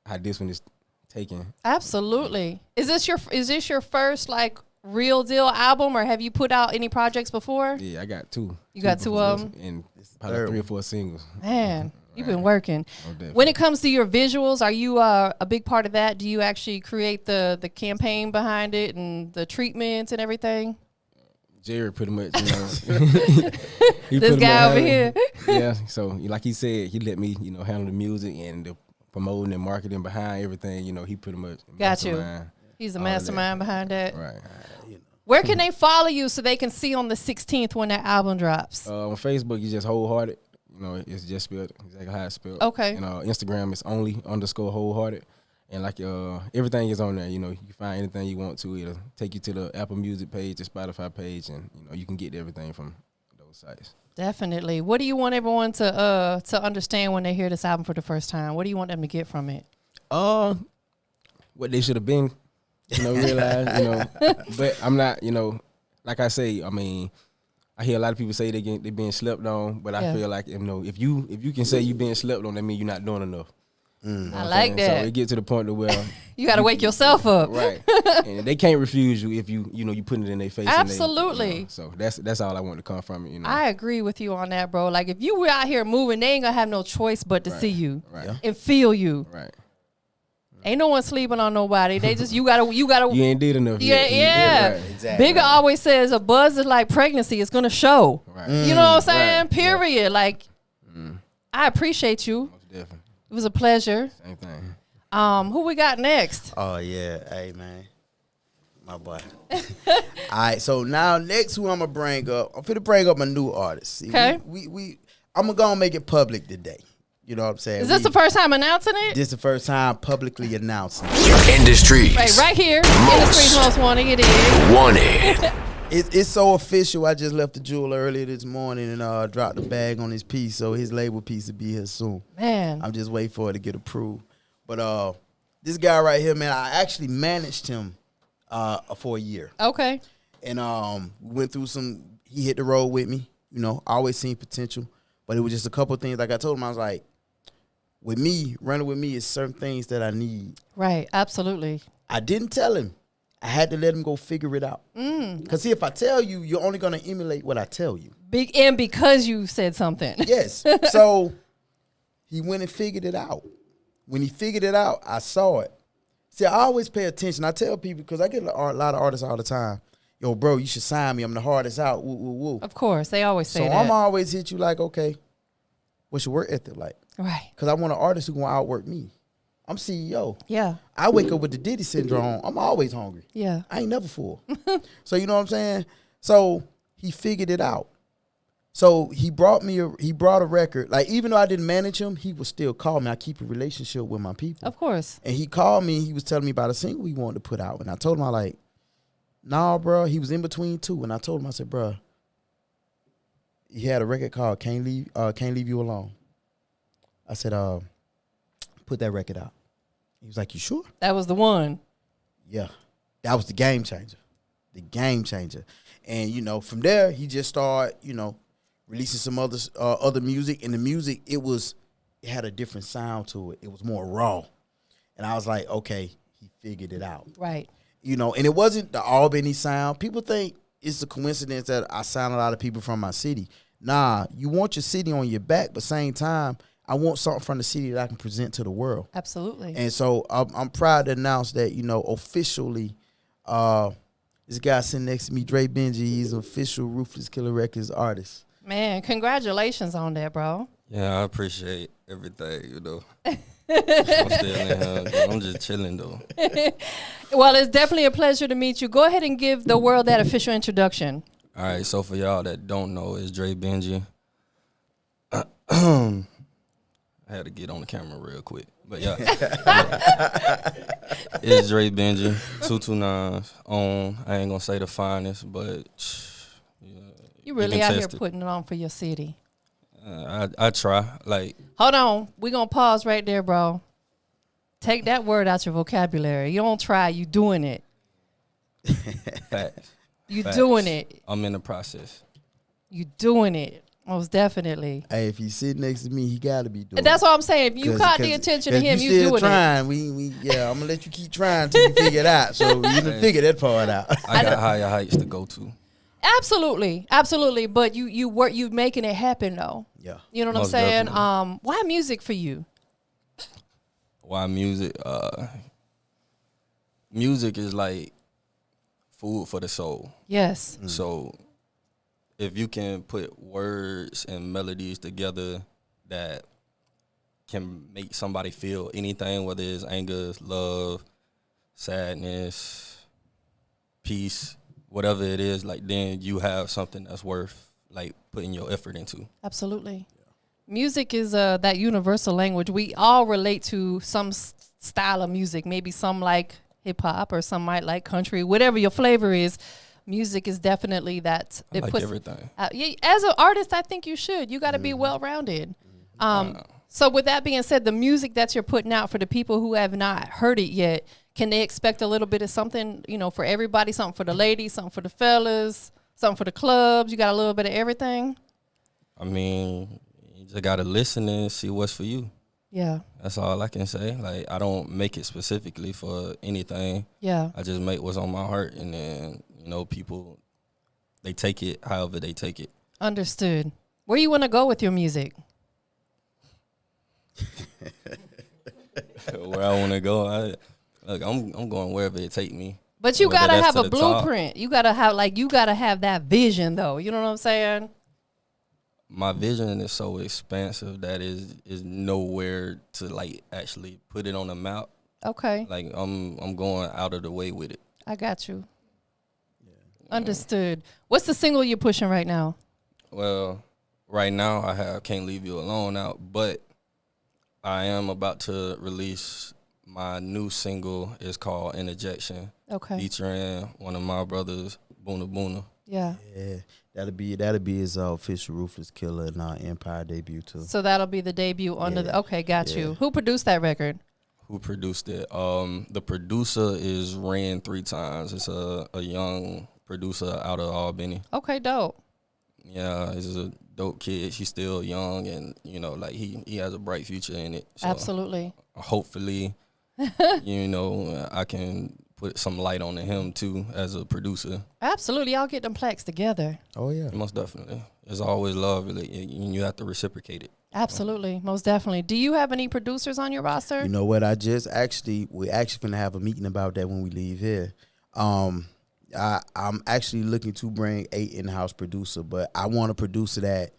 how this one is taken. Absolutely. Is this your first like real deal album, or have you put out any projects before? Yeah, I got 2. You got 2 of 'em? And probably third 3 or one. 4 singles. Man, you've been working. definitely. When it comes to your visuals, are you a big part of that? Do you actually create the campaign behind it and the treatments and everything? Jerry pretty much, he This pretty guy much over handle- here. Yeah, so like he said, he let me, handle the music and the promoting and marketing behind everything, he pretty much Got you. mastermind He's the all of that. mastermind behind that. Right. Where can they follow you so they can see on the 16th when that album drops? On Facebook, you just Wholehearted. It's just spelled exactly how it's spelled. Okay. And Instagram is only_Wholehearted. And like everything is on there. You can find anything you want to. It'll take you to the Apple Music page, the Spotify page, and you can get everything from those sites. Definitely. What do you want everyone to understand when they hear this album for the first time? What do you want them to get from it? What they should have been, realize, But I'm not, like I say, I mean, I hear a lot of people say they being slept on, but I feel like if you can say you being slept on, that means you're not doing enough. I like that. So it get to the point to where you got to wake yourself up, right? And they can't refuse you if you put it in their face. Absolutely. And so that's all I want to come from it. I agree with you on that, bro. Like if you were out here moving, they ain't gonna have no choice but to see you and feel you. Right. Ain't no one sleeping on nobody. They just you gotta. You ain't did enough. Yeah. Right. Exactly. Bigger always says a buzz is like pregnancy. It's gonna show. Right. You know what I'm saying? Right. Period. Like I appreciate you. Most definitely. It was a pleasure. Same thing. Who we got next? Oh yeah, hey man, my boy. All right, so now next, who I'm gonna bring up? I'm finna bring up a new artist. See, Okay. I'm gonna make it public today. You know what I'm saying? Is this the first time announcing it? This the first time publicly announcing it. Industries. Right here. Industry's most wanted. It is. Wanted. It's so official. I just left the jeweler earlier this morning and dropped the bag on his piece, so his label piece will be here soon. Man. I'm just waiting for it to get approved. But this guy right here, man, I actually managed him for a year. Okay. And we went through he hit the road with me. I always seen potential. But it was just a couple of things. Like I told him, I was like, with me, running with me is certain things that I need. Right. Absolutely. I didn't tell him. I had to let him go figure it out. Because, see, if I tell you, you're only going to emulate what I tell you. And because you said something. Yes. So he went and figured it out. When he figured it out, I saw it. See, I always pay attention. I tell people, because I get a lot of artists all the time, yo, bro, you should sign me. I'm the hardest out. Woo, woo, woo. Of course. They always say so that. I'm always hit you like, okay, what's your work ethic like? Right. Because I want an artist who going to outwork me. I'm CEO. Yeah. I wake up with the Diddy syndrome. I'm always hungry. Yeah. I ain't never full. So you know what I'm saying? So he figured it out. So he brought a record. Like, even though I didn't manage him, he would still call me. I keep a relationship with my people. Of course. And he called me. He was telling me about a single he wanted to put out. And I told him, nah, bro. He was in between two. And I told him, I said, bro, he had a record called Can't Leave You Alone. I said, put that record out. He was like, you sure? That was the one. Yeah. That was the game changer. The game changer. And, from there, he just started, releasing some other music. And the music, it had a different sound to it. It was more raw. And I was like, okay, he figured it out. Right. And it wasn't the Albany sound. People think it's a coincidence that I signed a lot of people from my city. Nah, you want your city on your back, but same time, I want something from the city that I can present to the world. Absolutely. And so I'm proud to announce that, officially, this guy sitting next to me, Dre Benji, he's an official Ruthless Killa Records artist. Man, congratulations on that, bro. Yeah, I appreciate everything, I'm still in here. I'm just chilling, though. Well, it's definitely a pleasure to meet you. Go ahead and give the world that official introduction. All right, so for y'all that don't know, it's Dre Benji. I had to get on the camera real quick. But yeah. It's Dre Benji, 229 on. I ain't gonna say the finest, but yeah, You really out here it. putting it on for your city. I try. Like, hold on. We're gonna pause right there, bro. Take that word out your vocabulary. You don't try, you doing it. facts. You Facts. doing it. I'm in the process. You doing it. Most definitely. Hey, if he's sitting next to me, he got to be doing And that's it. what I'm saying. If you caught the attention of him, you still doing trying. it. Yeah, I'm gonna let you keep trying till you figure it out. So you done figure that part out. I got higher heights to go to. Absolutely, absolutely. But you making it happen though. Yeah. You know what Most I'm saying? definitely. Why music for you? Why music? Music is like food for the soul. Yes. So if you can put words and melodies together that can make somebody feel anything, whether it's anger, love, sadness, peace, whatever it is, like then you have something that's worth like putting your effort into. Absolutely. Music is that universal language. We all relate to some style of music. Maybe some like hip hop, or some might like country. Whatever your flavor is, music is definitely that. I like everything. As an artist, I think you should. You got to be well rounded. So with that being said, the music that you're putting out for the people who have not heard it yet, can they expect a little bit of something, for everybody, something for the ladies, something for the fellas, something for the clubs? You got a little bit of everything? I mean, you just got to listen and see what's for you. Yeah. That's all I can say. Like, I don't make it specifically for anything. Yeah. I just make what's on my heart, and then, people, they take it however they take it. Understood. Where you want to go with your music? Where I want to go, I'm going wherever it take me. But you Whether gotta that's have to a the top. blueprint. You gotta have that vision, though. You know what I'm saying? My vision is so expansive that is nowhere to like actually put it on the map. Okay, Like I'm going out of the way with it. I got you. Understood. What's the single you're pushing right now? Well, right now I have Can't Leave You Alone out, but I am about to release my new single. It's called Interjection, Okay. featuring one of my brothers, Boona Boona. Yeah. Yeah, that'll be his official Ruthless Killa and Empire debut too. So that'll be the debut under the. Yeah. Okay, got Yeah. you. Who produced that record? Who produced it? The producer is Ran 3 Times. It's a young producer out of Albany. Okay, dope. Yeah, he's a dope kid. He's still young, and like he has a bright future in it. So Absolutely. hopefully, I can put some light on him too as a producer. Absolutely. Y'all get them plaques together. Oh yeah. Most definitely. There's always love, and you have to reciprocate it. Absolutely. Most definitely. Do you have any producers on your roster? You know what? We're actually gonna have a meeting about that when we leave here. I'm actually looking to bring a in-house producer, but I want a producer that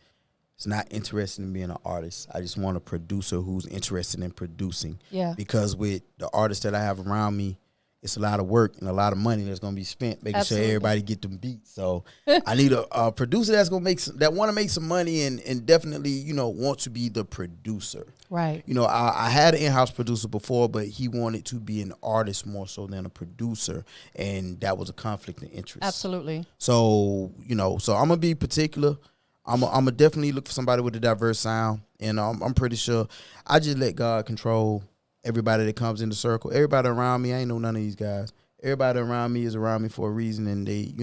is not interested in being an artist. I just want a producer who's interested in producing. Yeah. Because with the artists that I have around me, it's a lot of work and a lot of money that's gonna be spent making Absolutely. sure everybody get them beats. So I need a producer that's gonna that want to make some money and definitely want to be the producer. Right. I had an in-house producer before, but he wanted to be an artist more so than a producer, and that was a conflict of interest. Absolutely. So so I'm gonna be particular. I'm gonna definitely look for somebody with a diverse sound, and I'm pretty sure I just let God control everybody that comes in the circle. Everybody around me, I ain't know none of these guys. Everybody around me is around me for a reason, and they,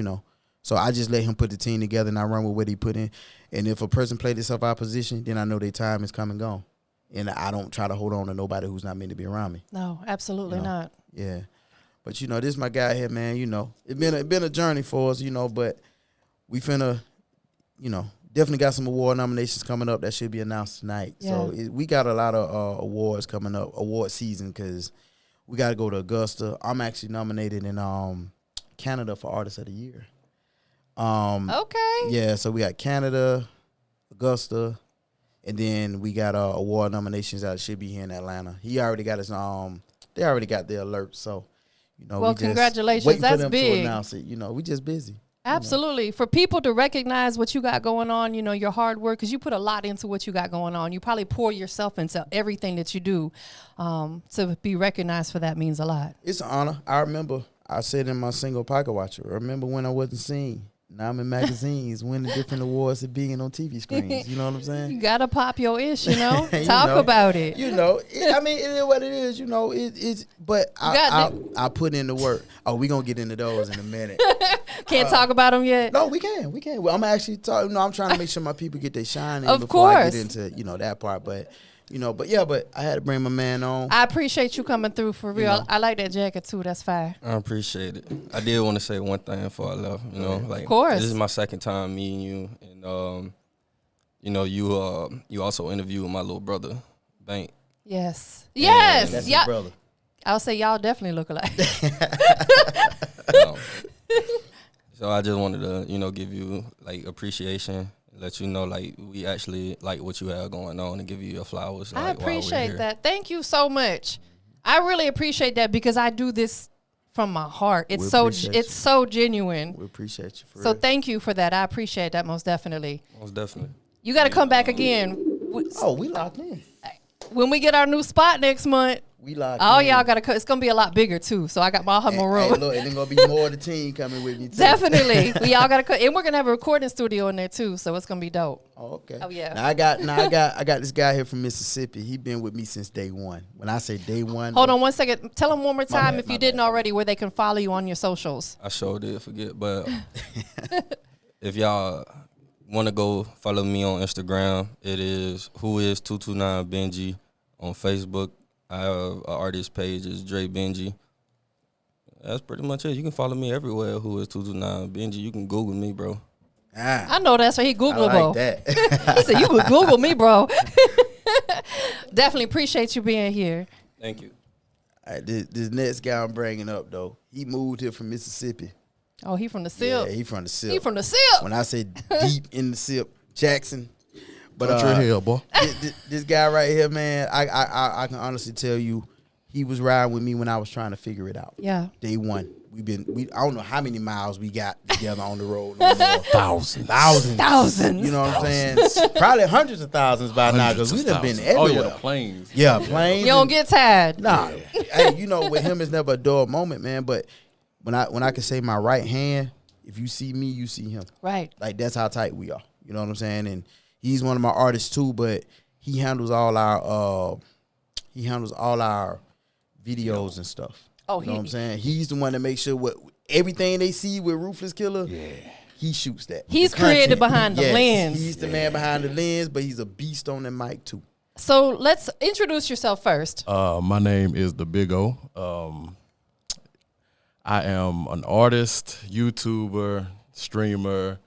so I just let him put the team together, and I run with what he put in. And if a person played themselves out of position, then I know their time is come and gone. And I don't try to hold on to nobody who's not meant to be around me. No, absolutely not. Yeah. But, this is my guy here, man. It's been a journey for us, but we finna, definitely got some award nominations coming up that should be announced tonight. Yeah. So we got a lot of awards coming up, award season, because we got to go to Augusta. I'm actually nominated in Canada for Artist of the Year. Okay. Yeah, so we got Canada, Augusta, and then we got award nominations that should be here in Atlanta. He already got his they already got the alert, so Well, we just congratulations. waiting That's for them big. to announce it. We just busy. Absolutely. For people to recognize what you got going on, your hard work, because you put a lot into what you got going on. You probably pour yourself into everything that you do. To be recognized for that means a lot. It's an honor. I remember I said in my single Pocket Watcher, I remember when I wasn't seen. Now I'm in magazines, winning different awards and being on TV screens. You know what I'm saying? You got to pop your ish, You Talk know, about it. it is what it is. It's. But I put in the work. Oh, we gonna get into those in a minute. Can't talk about them yet? No, we can. Well, I'm actually talking. I'm trying to make sure my people get their shine in Of before I course. get into that part. But but I had to bring my man on. I appreciate you coming through for real. I like that jacket too. That's fire. I appreciate it. I did want to say one thing before I left. Like, of course. this is my second time meeting you, and you also interviewed my little brother, Bank. Yes. And Yes. that's his Yeah. brother. I'll say y'all definitely look alike. So I just wanted to, give you like appreciation, let you know like we actually like what you have going on and give you your flowers. Like, I while we're appreciate here. that. Thank you so much. I really appreciate that because I do this from my heart. It's so genuine. We appreciate you for So real. thank you for that. I appreciate that most definitely. Most definitely. You got to come back again. Oh, we locked in. When we get our new spot next month, We locked all in. y'all got to come. It's going to be a lot bigger too. So I got my Hey, room. look, and then gonna be more of the team coming with me too. Definitely. We all got to come. And we're going to have a recording studio in there too. So it's going to be dope. Oh, okay. Oh, yeah. Now I got this guy here from Mississippi. He been with me since day one. When I say day one, Hold on one second. Tell them one more time bad, if you my didn't bad. already where they can follow you on your socials. I sure did forget, but if y'all want to go follow me on Instagram, it is whois229benji. On Facebook, I have an artist page, is Dre Benji. That's pretty much it. You can follow me everywhere, whois229benji. You can Google me, bro. I know that's right. He I Googleable. like that. He said, you could Google me, bro. Definitely appreciate you being here. Thank you. All right, this next guy I'm bringing up though, he moved here from Mississippi. Oh, he from the SIP. Yeah, he from the SIP. He from the SIP. When I say deep in the SIP, Jackson. But Country hell, boy. This guy right here, man, I can honestly tell you, he was riding with me when I was trying to figure it out. Yeah. Day one. I don't know how many miles we got together on the road. No more. Thousands. Thousands. You know what I'm saying? Probably hundreds of thousands by now because we done been Oh, everywhere. yeah, the planes. Yeah, planes. You don't get tired. Nah. Hey, you know, with him, it's never a dull moment, man. But when I can say my right hand, if you see me, you see him. Right. Like, that's how tight we are. You know what I'm saying? And he's one of my artists too, but he handles all our videos and stuff. Oh, you know what I'm saying? He's the one that makes sure everything they see with Ruthless Killa, he shoots that. He's The content. created behind the Yes, lens. He's the man behind the lens, but he's a beast on the mic too. So let's introduce yourself first. My name is The Big O. I am an artist, YouTuber, streamer,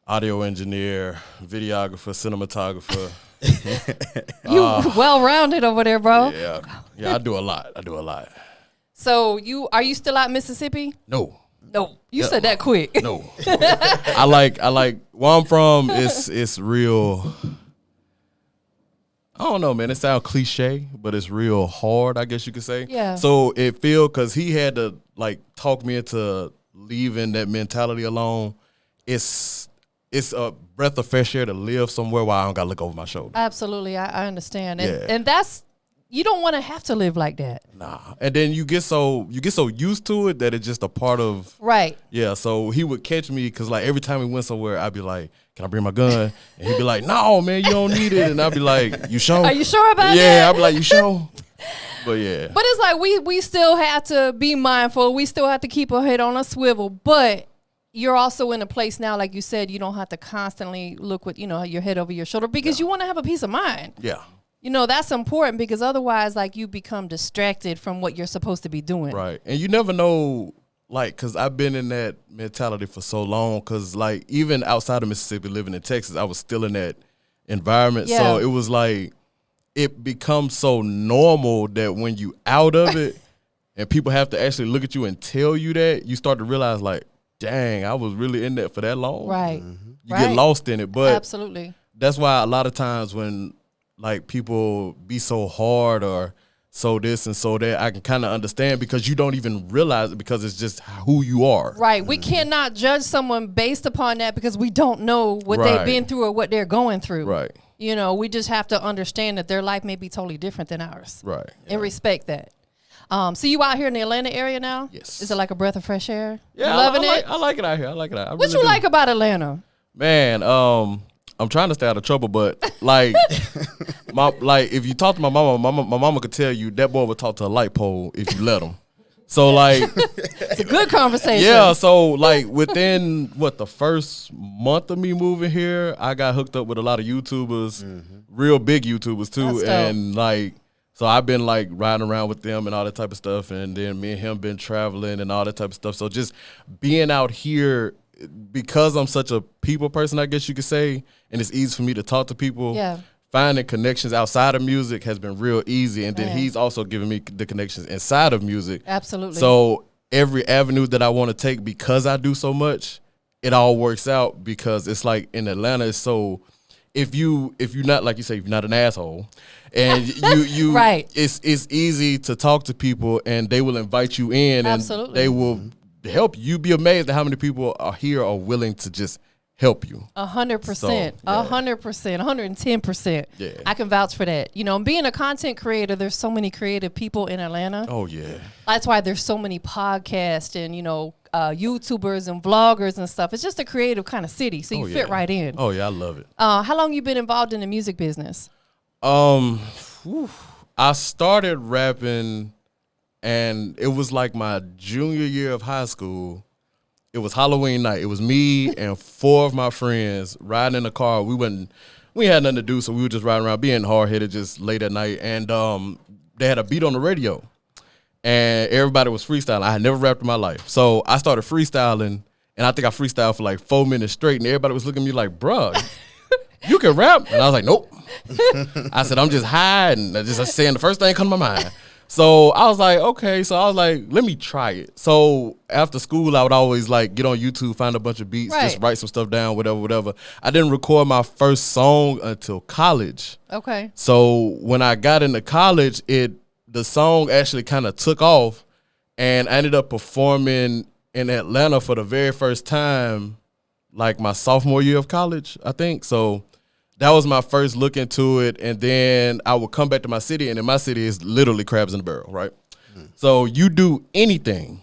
audio engineer, videographer, cinematographer. You well-rounded over there, bro. Yeah, I do a lot. So are you still out in Mississippi? No. No. You said that quick. No. I like where I'm from, it's real. I don't know, man. It sounds cliche, but it's real hard, I guess you could say. Yeah. So it feel because he had to like talk me into leaving that mentality alone. It's a breath of fresh air to live somewhere where I don't gotta look over my shoulder. Absolutely. I understand. Yeah. And that's, you don't want to have to live like that. Nah. And then you get so used to it that it's just a part of. Right. Yeah. So he would catch me because like every time we went somewhere, I'd be like, "Can I bring my gun?" And he'd be like, "No, man, you don't need it." And I'd be like, "You sure?" Are you sure about that? Yeah. I'd be like, "You sure?" But yeah. But it's like we still have to be mindful. We still have to keep our head on a swivel. But you're also in a place now, like you said, you don't have to constantly look with, your head over your shoulder because you want to have a peace of mind. Yeah. That's important because otherwise, like, you become distracted from what you're supposed to be doing. Right. And you never know, like, because I've been in that mentality for so long because, like, even outside of Mississippi, living in Texas, I was still in that environment. Yeah. So it was like, it becomes so normal that when you out of it and people have to actually look at you and tell you that, you start to realize, like, dang, I was really in that for that long. Right. You get lost in it. But absolutely. that's why a lot of times when, like, people be so hard or so this and so that, I can kind of understand because you don't even realize it because it's just who you are. Right. We cannot judge someone based upon that because we don't know what they've been through or what they're going through. Right. We just have to understand that their life may be totally different than ours. Right. And respect that. So you out here in the Atlanta area now? Yes. Is it like a breath of fresh air? Yeah, You loving it? I like it out here. I like it out here. What you like about Atlanta? Man, I'm trying to stay out of trouble, but like, if you talk to my mama could tell you that boy would talk to a light pole if you let him. So like, It's a good conversation. yeah. So like within the first month of me moving here, I got hooked up with a lot of YouTubers, real big YouTubers too, That's dope. and like. So I've been like riding around with them and all that type of stuff, and then me and him been traveling and all that type of stuff. So just being out here, because I'm such a people person, I guess you could say, and it's easy for me to talk to people. Yeah. Finding connections outside of music has been real easy, and then Man. he's also giving me the connections inside of music. Absolutely. So every avenue that I want to take, because I do so much, it all works out because it's like in Atlanta, it's so if you're not, like you say, if you're not an asshole, and you right, it's easy to talk to people and they will invite you in. Absolutely. And they will help you. You'd be amazed at how many people are here are willing to just help you. 100%, 100%, 110%. Yeah. I can vouch for that. You know, being a content creator, there's so many creative people in Atlanta. Oh yeah. That's why there's so many podcasts and, you know, YouTubers and vloggers and stuff. It's just a creative kind of city, so you fit right in. Oh yeah, I love it. How long you been involved in the music business? I started rapping, and it was like my junior year of high school. It was Halloween night. It was me and 4 of my friends riding in the car. We had nothing to do, so we were just riding around, being hard headed, just late at night. And they had a beat on the radio, and everybody was freestyling. I had never rapped in my life, so I started freestyling, and I think I freestyled for like 4 minutes straight. And everybody was looking at me like, "Bruh, you can rap?" And I was like, "Nope." I said, "I'm just high and just saying the first thing come to my mind." So I was like, okay. So I was like, let me try it. So after school, I would always like get on YouTube, find a bunch of beats, just write some stuff down, whatever. I didn't record my first song until college. Okay. So when I got into college, the song actually kind of took off, and I ended up performing in Atlanta for the very first time, like my sophomore year of college, I think. So that was my first look into it, and then I would come back to my city, and in my city is literally crabs in a barrel, right? So you do anything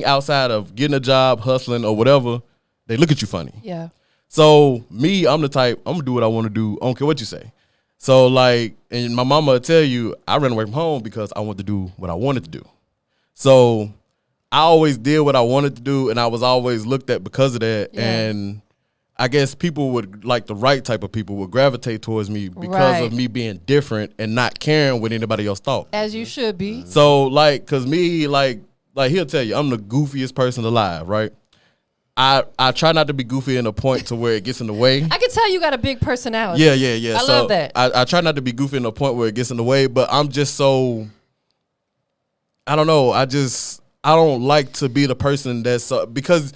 outside of getting a job, hustling, or whatever, they look at you funny. Yeah. So me, I'm the type, I'm gonna do what I want to do. I don't care what you say. So like, and my mama would tell you, I ran away from home because I wanted to do what I wanted to do. So I always did what I wanted to do, and I was always looked at because of that. Yeah. And I guess people would, like the right type of people would gravitate towards me because of me being different and not caring what anybody else thought. As you should be. So like, cause me, like he'll tell you, I'm the goofiest person alive, right? I try not to be goofy in a point to where it gets in the way. I can tell you got a big personality. Yeah. I love that. I try not to be goofy in a point where it gets in the way, but I'm just so, I don't know. I don't like to be the person that's, because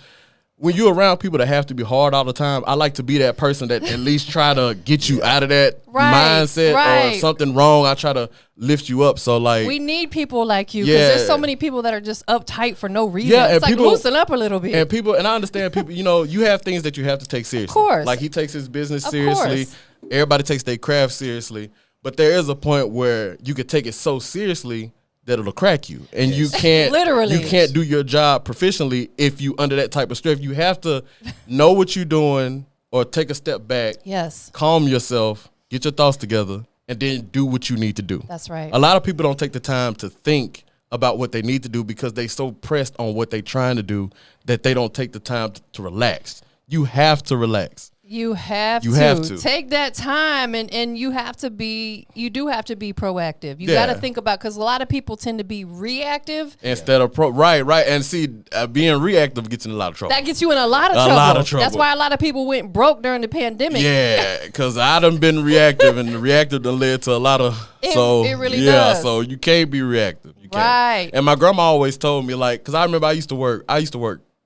when you're around people that have to be hard all the time, I like to be that person that at least try to get you out of that mindset or something wrong. I try to lift you up. So like, we need people like you because there's so many people that are just uptight for no reason. Yeah, it's like people, loosen up a little bit. And I understand people, you know, you have things that you have to take seriously. Of course. Like he takes his business seriously. Everybody takes their craft seriously. But there is a point where you could take it so seriously that it'll crack you, and you can't literally. You can't do your job proficiently if you under that type of stress. You have to know what you're doing, or take a step back. Yes. Calm yourself, get your thoughts together, and then do what you need to do. That's right. A lot of people don't take the time to think about what they need to do because they so pressed on what they're trying to do that they don't take the time to relax. You have to relax. You have to take that time, and you do have to be proactive. You got to think about, because a lot of people tend to be reactive instead of right. And see, being reactive gets in a lot of trouble. That gets you in a lot of trouble. That's why a lot of people went broke during the pandemic. Yeah, because I done been reactive, and the reactive done led to a lot of. It really does. So you can't be reactive. You can't. Right. And my grandma always told me, like, because I remember I used to work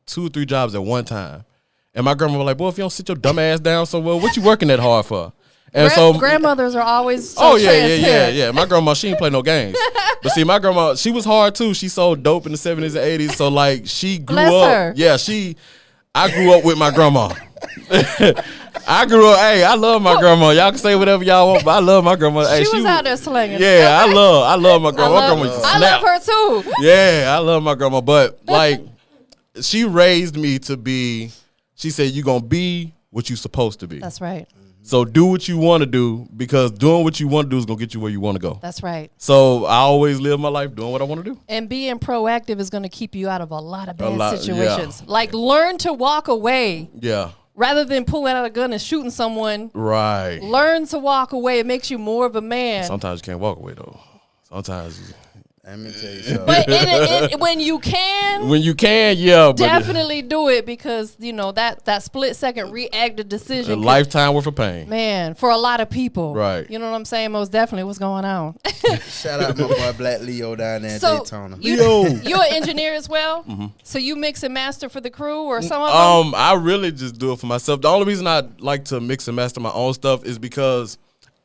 2 or 3 jobs at one time. And my grandma was like, "Boy, if you don't sit your dumb ass down so well, what you working that hard for?" And grandmothers are always so transparent. Yeah. My grandma, she ain't play no games. But see, my grandma, she was hard too. She sold dope in the 70s and 80s. So like, she grew up. Her. Yeah, I grew up with my grandma. I grew up. Hey, I love my grandma. Y'all can say whatever y'all want, but I love my grandma. Hey, she was out there slinging. Yeah, I love my grandma. My grandma used to snap. I love her too. Yeah, I love my grandma. But like, she raised me to be. She said, "You're going to be what you're supposed to be." That's right. So do what you want to do, because doing what you want to do is going to get you where you want to go. That's right. So I always live my life doing what I want to do. And being proactive is going to keep you out of a lot of bad situations. Yeah. Like, learn to walk away. Yeah. Rather than pulling out a gun and shooting someone. Right. Learn to walk away. It makes you more of a man. Sometimes you can't walk away, though. Sometimes Let me tell you something. But when you can, yeah, but definitely do it because that split second reactive decision. A lifetime worth of pain, man, for a lot of people. Right. You know what I'm saying? Most definitely, what's going on? Shout out my boy Black Leo down there in Daytona. You're an engineer as well. Mm-hmm. So you mix and master for the crew or some of them? I really just do it for myself. The only reason I like to mix and master my own stuff is because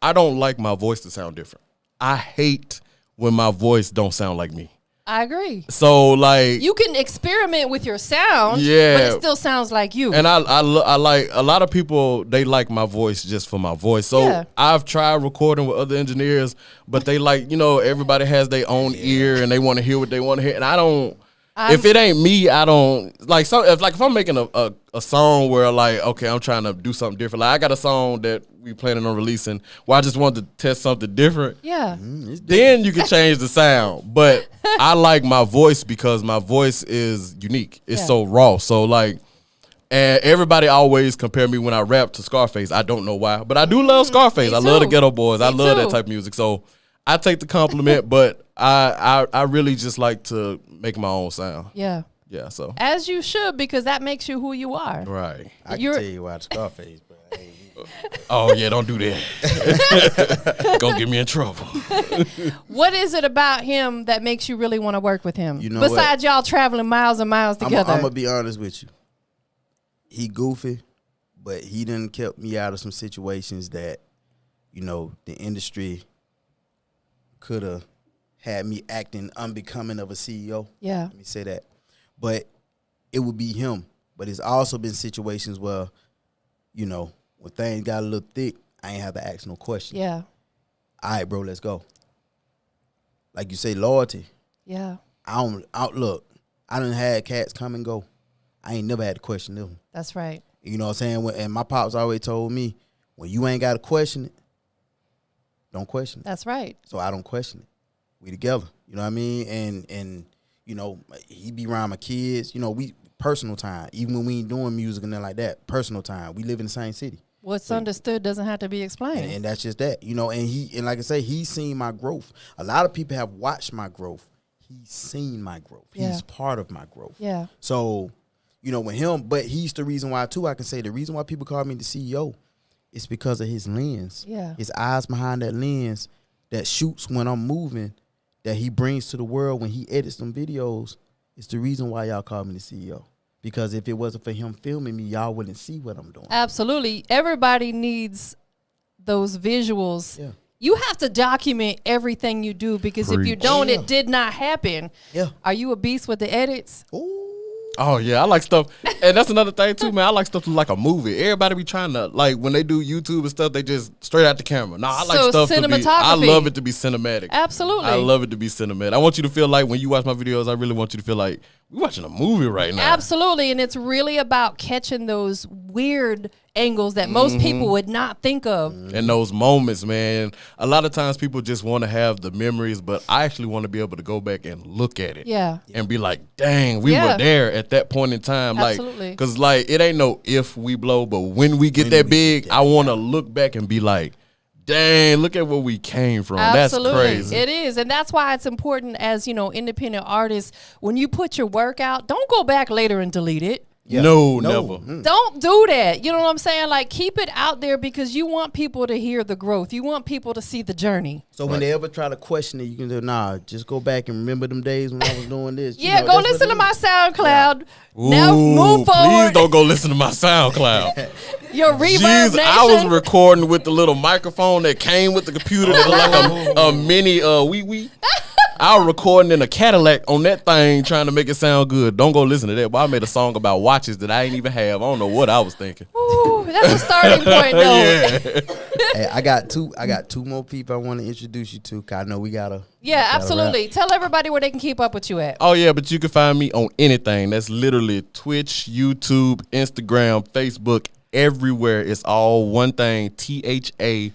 I don't like my voice to sound different. I hate when my voice don't sound like me. I agree. So like you can experiment with your sound, but it still sounds like you. And I like a lot of people. They like my voice just for my voice. So I've tried recording with other engineers, but they like everybody has their own ear and they want to hear what they want to hear. And I don't. If it ain't me, I don't like. So if I'm making a song where like okay, I'm trying to do something different. Like I got a song that we planning on releasing where I just wanted to test something different. Yeah. Then you can change the sound. But I like my voice because my voice is unique. It's so raw. So like, and everybody always compare me when I rap to Scarface. I don't know why, but I do love Scarface. I love the Ghetto Boys. I love that type of music. So I take the compliment, but I really just like to make my own sound. Yeah. Yeah, so. As you should, because that makes you who you are. Right. I can tell you why Scarface, but hey. Oh, yeah, don't do that. Gonna get me in trouble. What is it about him that makes you really want to work with him? Besides what? Y'all traveling miles and miles together. I'm going to be honest with you. He goofy, but he done kept me out of some situations that, the industry could have had me acting unbecoming of a CEO. Yeah. Let me say that. But it would be him. But it's also been situations where, when things got a little thick, I ain't have to ask no question. Yeah. All right, bro, let's go. Like you say, loyalty. Yeah. Look, I done had cats come and go. I ain't never had to question them. That's right. You know what I'm saying? And my pops always told me, when you ain't got to question it, don't question it. That's right. So I don't question it. We together. You know what I mean? And he be around my kids. We personal time. Even when we ain't doing music and nothing like that, personal time. We live in the same city. What's understood doesn't have to be explained. And that's just that. And like I say, he's seen my growth. A lot of people have watched my growth. He's seen my growth. Yeah. He's part of my growth. Yeah. So, with him, but he's the reason why too, I can say the reason why people call me the CEO is because of his lens. Yeah. His eyes behind that lens that shoots when I'm moving, that he brings to the world when he edits some videos. It's the reason why y'all call me the CEO. Because if it wasn't for him filming me, y'all wouldn't see what I'm doing. Absolutely. Everybody needs those visuals. Yeah. You have to document everything you do because if you don't, it did not happen. Yeah. Are you a beast with the edits? Ooh. Oh, yeah, I like stuff. And that's another thing, too, man. I like stuff like a movie. Everybody be trying to, like, when they do YouTube and stuff, they just straight out the camera. Nah, I like stuff to be, I love it to be cinematic. Absolutely. I love it to be cinematic. I want you to feel like when you watch my videos, I really want you to feel like we're watching a movie right now. Absolutely. And it's really about catching those weird angles that most people would not think of. And those moments, man. A lot of times people just want to have the memories, but I actually want to be able to go back and look at it. Yeah. And be like, dang, we were there at that point in time. Absolutely. Like, because like it ain't no if we blow, but when we get that big, I want to look back and be like, dang, look at where we came from. Absolutely. That's crazy. It is. And that's why it's important as, independent artists, when you put your work out, don't go back later and delete it. Yeah. No, never. Don't do that. You know what I'm saying? Like, keep it out there because you want people to hear the growth. You want people to see the journey. So when they ever try to question it, you can say, nah, just go back and remember them days when I was doing this. Yeah, go listen to my SoundCloud. Ooh, now move forward. Please don't go listen to my SoundCloud. Your Reverb Jeez, Nation. I was recording with the little microphone that came with the computer that was like a mini wee. I was recording in a Cadillac on that thing trying to make it sound good. Don't go listen to that. But I made a song about watches that I ain't even have. I don't know what I was thinking. Ooh, that's a starting point, though. Yeah. Hey, I got two more people I want to introduce you to. 'Cause I know we gotta. Yeah, absolutely. Tell everybody where they can keep up with you at. Oh, yeah, but you can find me on anything. That's literally Twitch, YouTube, Instagram, Facebook, everywhere. It's all one thing, ThaBigo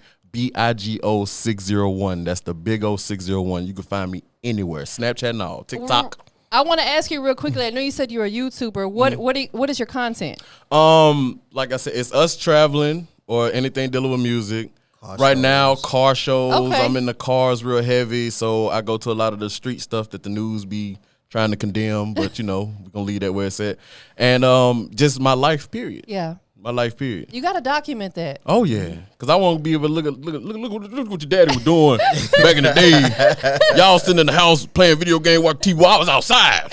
601. That's the big O 601. You can find me anywhere. Snapchat and all. TikTok. I want to ask you real quickly. I know you said you're a YouTuber. What is your content? Like I said, it's us traveling or anything dealing with music. Right now, car shows. Okay. I'm in the cars real heavy, so I go to a lot of the street stuff that the news be trying to condemn. But we're gonna leave that where it's at. And just my life period. Yeah. My life period. You got to document that. Oh yeah, because I want to be able to look what your daddy was doing back in the day. Y'all sitting in the house playing video game, watching TV. While I was outside.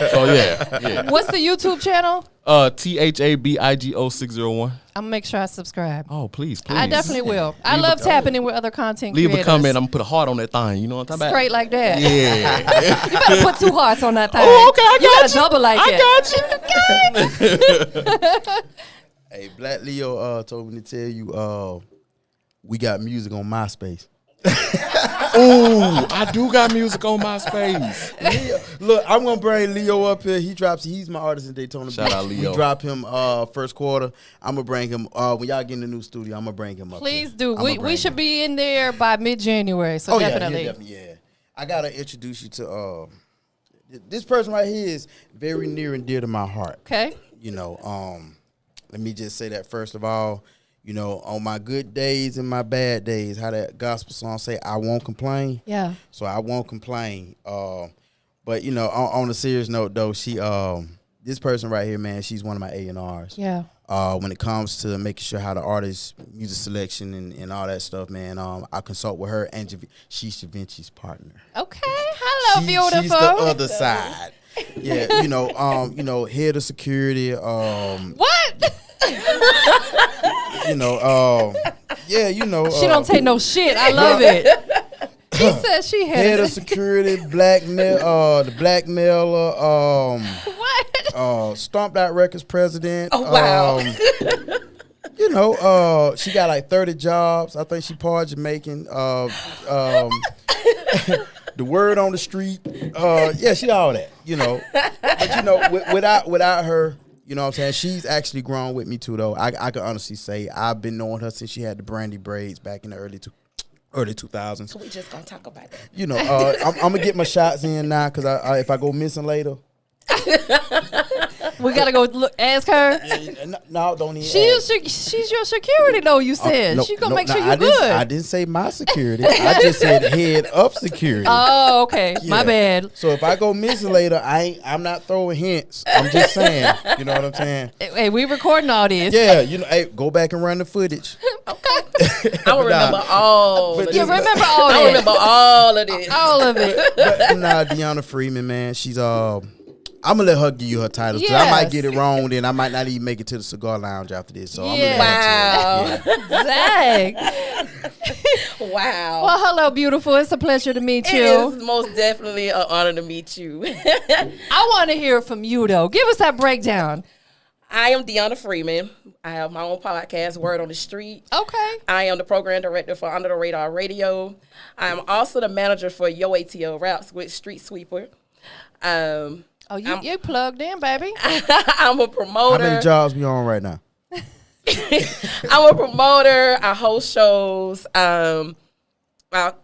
So yeah. What's the YouTube channel? TampaMystic 601. I'm gonna make sure I subscribe. Oh please. I definitely will. I love tapping in with other content Leave creators. a comment. I'm gonna put a heart on that thing. You know what I'm talking about? Straight like that. Yeah. You better put 2 hearts on that thing. Oh, okay, I got gotta double like that. Hey, Black Leo told me to tell you we got music on MySpace. Ooh, I do got music on MySpace. Leo, look, I'm gonna bring Leo up here. He's my artist in Daytona. Shout out Leo. We drop him first quarter. I'm gonna bring him when y'all get in the new studio. I'm gonna bring him up. Please here. do. We should be in there by mid-January. So definitely. Yeah. I gotta introduce you to this person right here is very near and dear to my heart. Okay. Let me just say that first of all, on my good days and my bad days, how that gospel song say, I won't complain. Yeah. So I won't complain. But on a serious note though, she this person right here, man, she's one of my A&Rs. Yeah. When it comes to making sure how the artist music selection and all that stuff, man, I consult with her and she's Javinci's partner. Okay. Hello, beautiful. She's the other side. Yeah, head of security. What? She She don't take no shit. I love it. She said she head of had security, the blackmailer, what? Stomped Out Records president. Oh, wow. She got like 30 jobs. I think she part Jamaican. The word on the street. She all that, But without her, you know what I'm saying? She's actually grown with me too, though. I can honestly say I've been knowing her since she had the brandy braids back in the early 2000s. So we just gonna talk about that. I'm gonna get my shots in now because if I go missing later. We gotta go ask her. No, don't even. She's your security, though. You said she's gonna make sure you're good. I didn't say my security. I just said head of security. Oh, okay. Yeah. My bad. So if I go missing later, I'm not throwing hints. I'm just saying. You know what I'm saying? Hey, we recording all this. Yeah. Hey, go back and run the footage. Okay. I will remember all. But of You this. remember all I that? remember all of this. All of it. But Deanna Freeman, man, she's I'm gonna let her give you her titles because I might Yes. get it wrong. Then I might not even make it to the cigar lounge after this. So Yeah. I'm gonna let her tell Dang. Wow. Well, hello, beautiful. It's a pleasure to meet It you. is most definitely an honor to meet you. I want to hear from you, though. Give us that breakdown. I am Deanna Freeman. I have my own podcast, Word on the Street. Okay. I am the program director for Under the Radar Radio. I am also the manager for Yo ATL Raps with Street Sweeper. Oh, you plugged in, baby. I'm a promoter. How many jobs we on right now? I'm a promoter. I host shows. I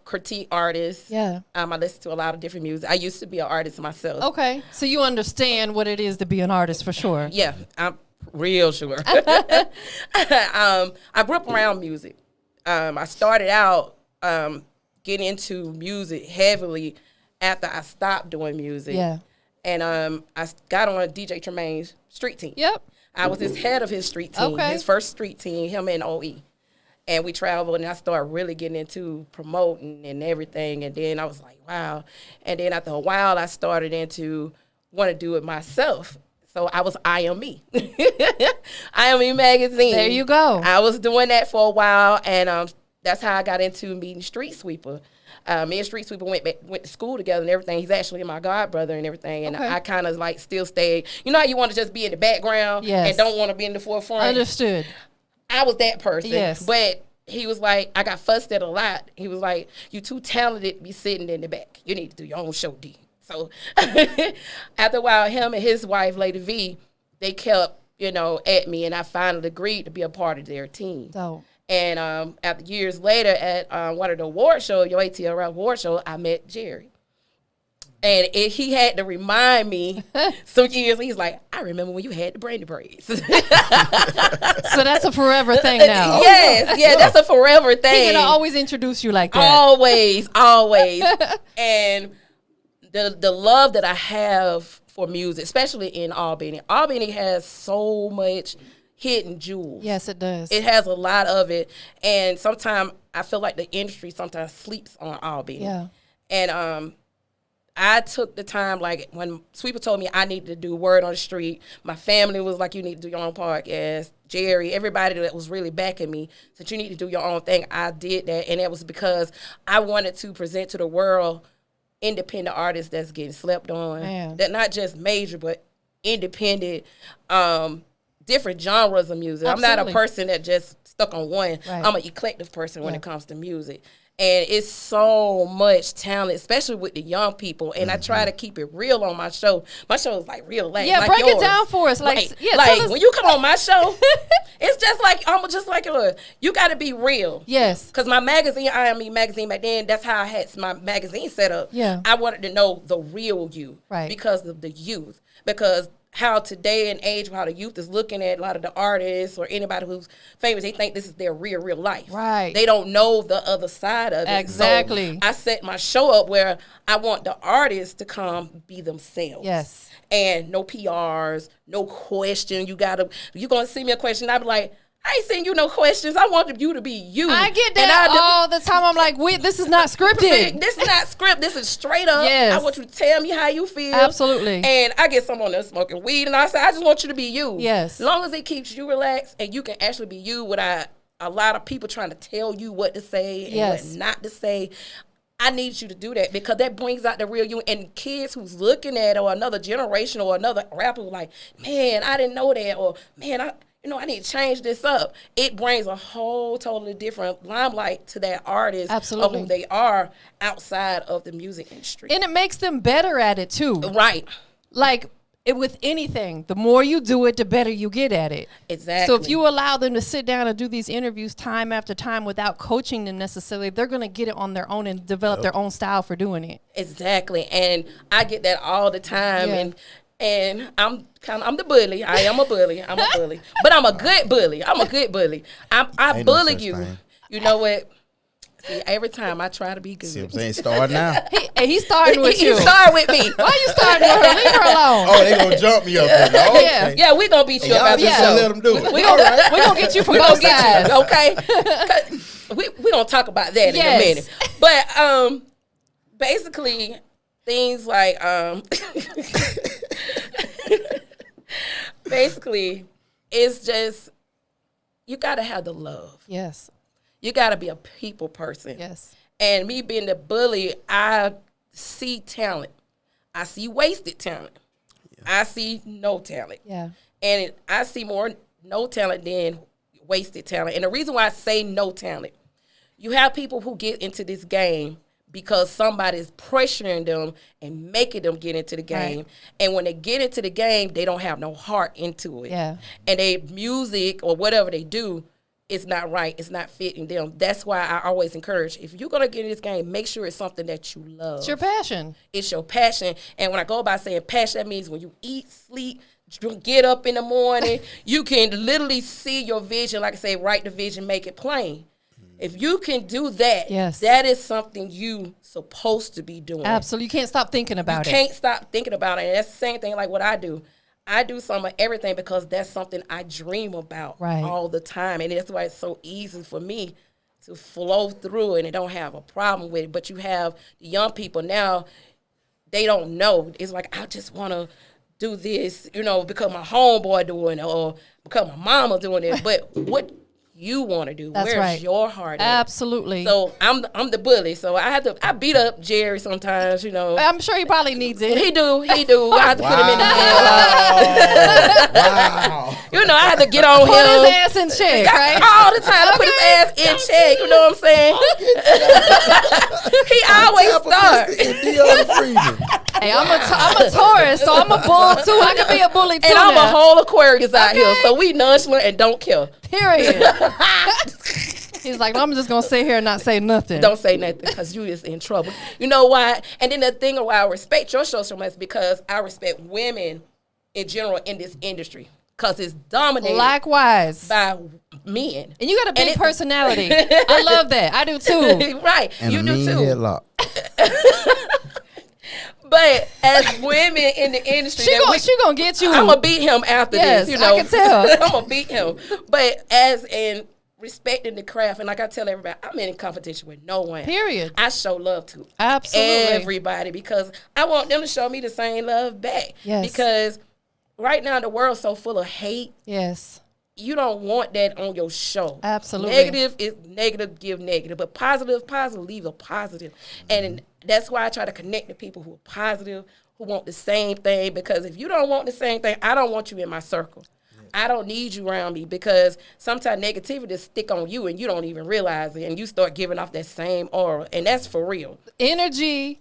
critique artists. Yeah. I listen to a lot of different music. I used to be an artist myself. Okay. So you understand what it is to be an artist for sure. Yeah, I'm real sure. I grew up around music. I started out getting into music heavily after I stopped doing music. Yeah. And I got on DJ Tremaine's street team. Yep. I was his head of his street team, Okay. his first street team, him and OE. And we traveled, and I started really getting into promoting and everything. And then I was like, wow. And then after a while, I started into want to do it myself. So I was I Am Me. I Am Me magazine. There you go. I was doing that for a while, and that's how I got into meeting Street Sweeper. Me and Street Sweeper went to school together and everything. He's actually my god brother and everything. And Okay. I kind of like still stayed. You know how you want to just be in the background Yes. and don't want to be in the forefront? Understood. I was that person. Yes. But he was like, I got fussed at a lot. He was like, you too talented to be sitting in the back. You need to do your own show, D. So after a while, him and his wife, Lady V, they kept, at me. And I finally agreed to be a part of their team. So And after years later at one of the award shows, Yo ATL Rap award show, I met Jerry. And he had to remind me some years. He's like, I remember when you had the brandy braids. So that's a forever thing now. Yes, that's a forever thing. He's gonna always introduce you like that. Always. And the love that I have for music, especially in Albany. Albany has so much hidden jewels. Yes, it does. It has a lot of it. And sometimes I feel like the industry sometimes sleeps on Albany. Yeah. And I took the time, like when Sweeper told me I needed to do Word on the Street, my family was like, you need to do your own podcast. Jerry, everybody that was really backing me said, you need to do your own thing. I did that, and it was because I wanted to present to the world independent artists that's getting slept on. Man. That not just major, but independent, different genres of music. Absolutely. I'm not a person that just stuck on one. Right. I'm an eclectic person when it comes to music. And it's so much talent, especially with the young people. And I try to keep it real on my show. My show is like real life. Yeah, like break yours. it down for us. Like when you come on my show, it's just like almost just like yours. You got to be real. Yes. Because my magazine, IME magazine, back then, that's how I had my magazine set up. Yeah. I wanted to know the real you. Right. Because of the youth. Because how today and age, how the youth is looking at a lot of the artists or anybody who's famous, they think this is their real life. Right. They don't know the other side of it. Exactly. So I set my show up where I want the artists to come be themselves. Yes. And no PRs, no question. You're going to send me a question. I'll be like, I ain't sending you no questions. I want you to be you. I get that all the time. I'm like, wait, this is not scripted. This is not script. This is straight up. Yes. I want you to tell me how you feel. Absolutely. And I get someone that's smoking weed, and I say, I just want you to be you. Yes. As long as it keeps you relaxed and you can actually be you without a lot of people trying to tell you what to say and what not to say. I need you to do that because that brings out the real you. And kids who's looking at it, or another generation or another rapper like, man, I didn't know that, or man, I need to change this up. It brings a whole totally different limelight to that artist Absolutely. of who they are outside of the music industry. And it makes them better at it too. Right. Like with anything, the more you do it, the better you get at it. Exactly. So if you allow them to sit down and do these interviews time after time without coaching them necessarily, they're going to get it on their own and develop their own style for doing it. Exactly. And I get that all the time. Yeah. And I'm the bully. I am a bully. I'm a bully. But I'm a good bully. I bully you. Thing. You know what? See, every time I try to be good. See what I'm saying? Start now. He's starting with you. He started with me. Why you starting with her? Leave her alone. Oh, they gonna jump me up. Okay. Yeah. Yeah, we're going to beat you up after the Just show. let them do it. We're gonna get you from both sides. Okay? We're going to talk about that in a minute. But basically, things like basically, it's just you got to have the love. Yes. You got to be a people person. Yes. And me being the bully, I see talent. I see wasted talent. Yeah. I see no talent. Yeah. And I see more no talent than wasted talent. And the reason why I say no talent, you have people who get into this game because somebody's pressuring them and making them get into the game. Right. And when they get into the game, they don't have no heart into it. Yeah. And they music or whatever they do, it's not right. It's not fitting them. That's why I always encourage, if you're going to get in this game, make sure it's something that you love. It's your passion. It's your passion. And when I go by saying passion, that means when you eat, sleep, get up in the morning, you can literally see your vision. Like I say, write the vision, make it plain. If you can do that, that is something you supposed to be doing. Absolutely. You can't stop thinking about it. You can't stop thinking about it. And that's the same thing like what I do. I do some of everything because that's something I dream about all the time. And that's why it's so easy for me to flow through it and don't have a problem with it. But you have the young people now, they don't know. It's like, I just want to do this, become my homeboy doing it or become my mama doing it. But what you want to do. That's Where's your heart at? Absolutely. So I'm the bully. So I beat up Jerry sometimes, I'm sure he probably needs it. He do. I have to put him in the Wow. I have to get on put him. Put his ass in check, right? All the time. Put his ass in check. You know what I'm saying? He always starts. Hey, I'm a Taurus, so I'm a bull too. I can be a bully too. And I'm a whole Aquarius out here, so we nonchalant and don't care. Period. He's like, I'm just gonna sit here and not say nothing. Don't say nothing because you is in trouble. You know why? And then the thing why I respect your show so much because I respect women in general in this industry because it's dominated. Likewise. By men. And you got a big personality. I love that. I do too. Right. And you a do mean too. headlock. But as women in the industry, she gonna get you. I'm gonna beat him after Yes, this. You know, I can tell. I'm gonna beat him. But as in respecting the craft, and like I tell everybody, I'm in competition with no one. Period. I show love to Absolutely everybody because I want them to show me the same love back. Yes. Because right now the world's so full of hate. Yes. You don't want that on your show. Absolutely. Negative is negative, give negative. But positive, leave a positive. And that's why I try to connect the people who are positive, who want the same thing. Because if you don't want the same thing, I don't want you in my circle. I don't need you around me because sometimes negativity stick on you and you don't even realize it. And you start giving off that same aura. And that's for real. Energy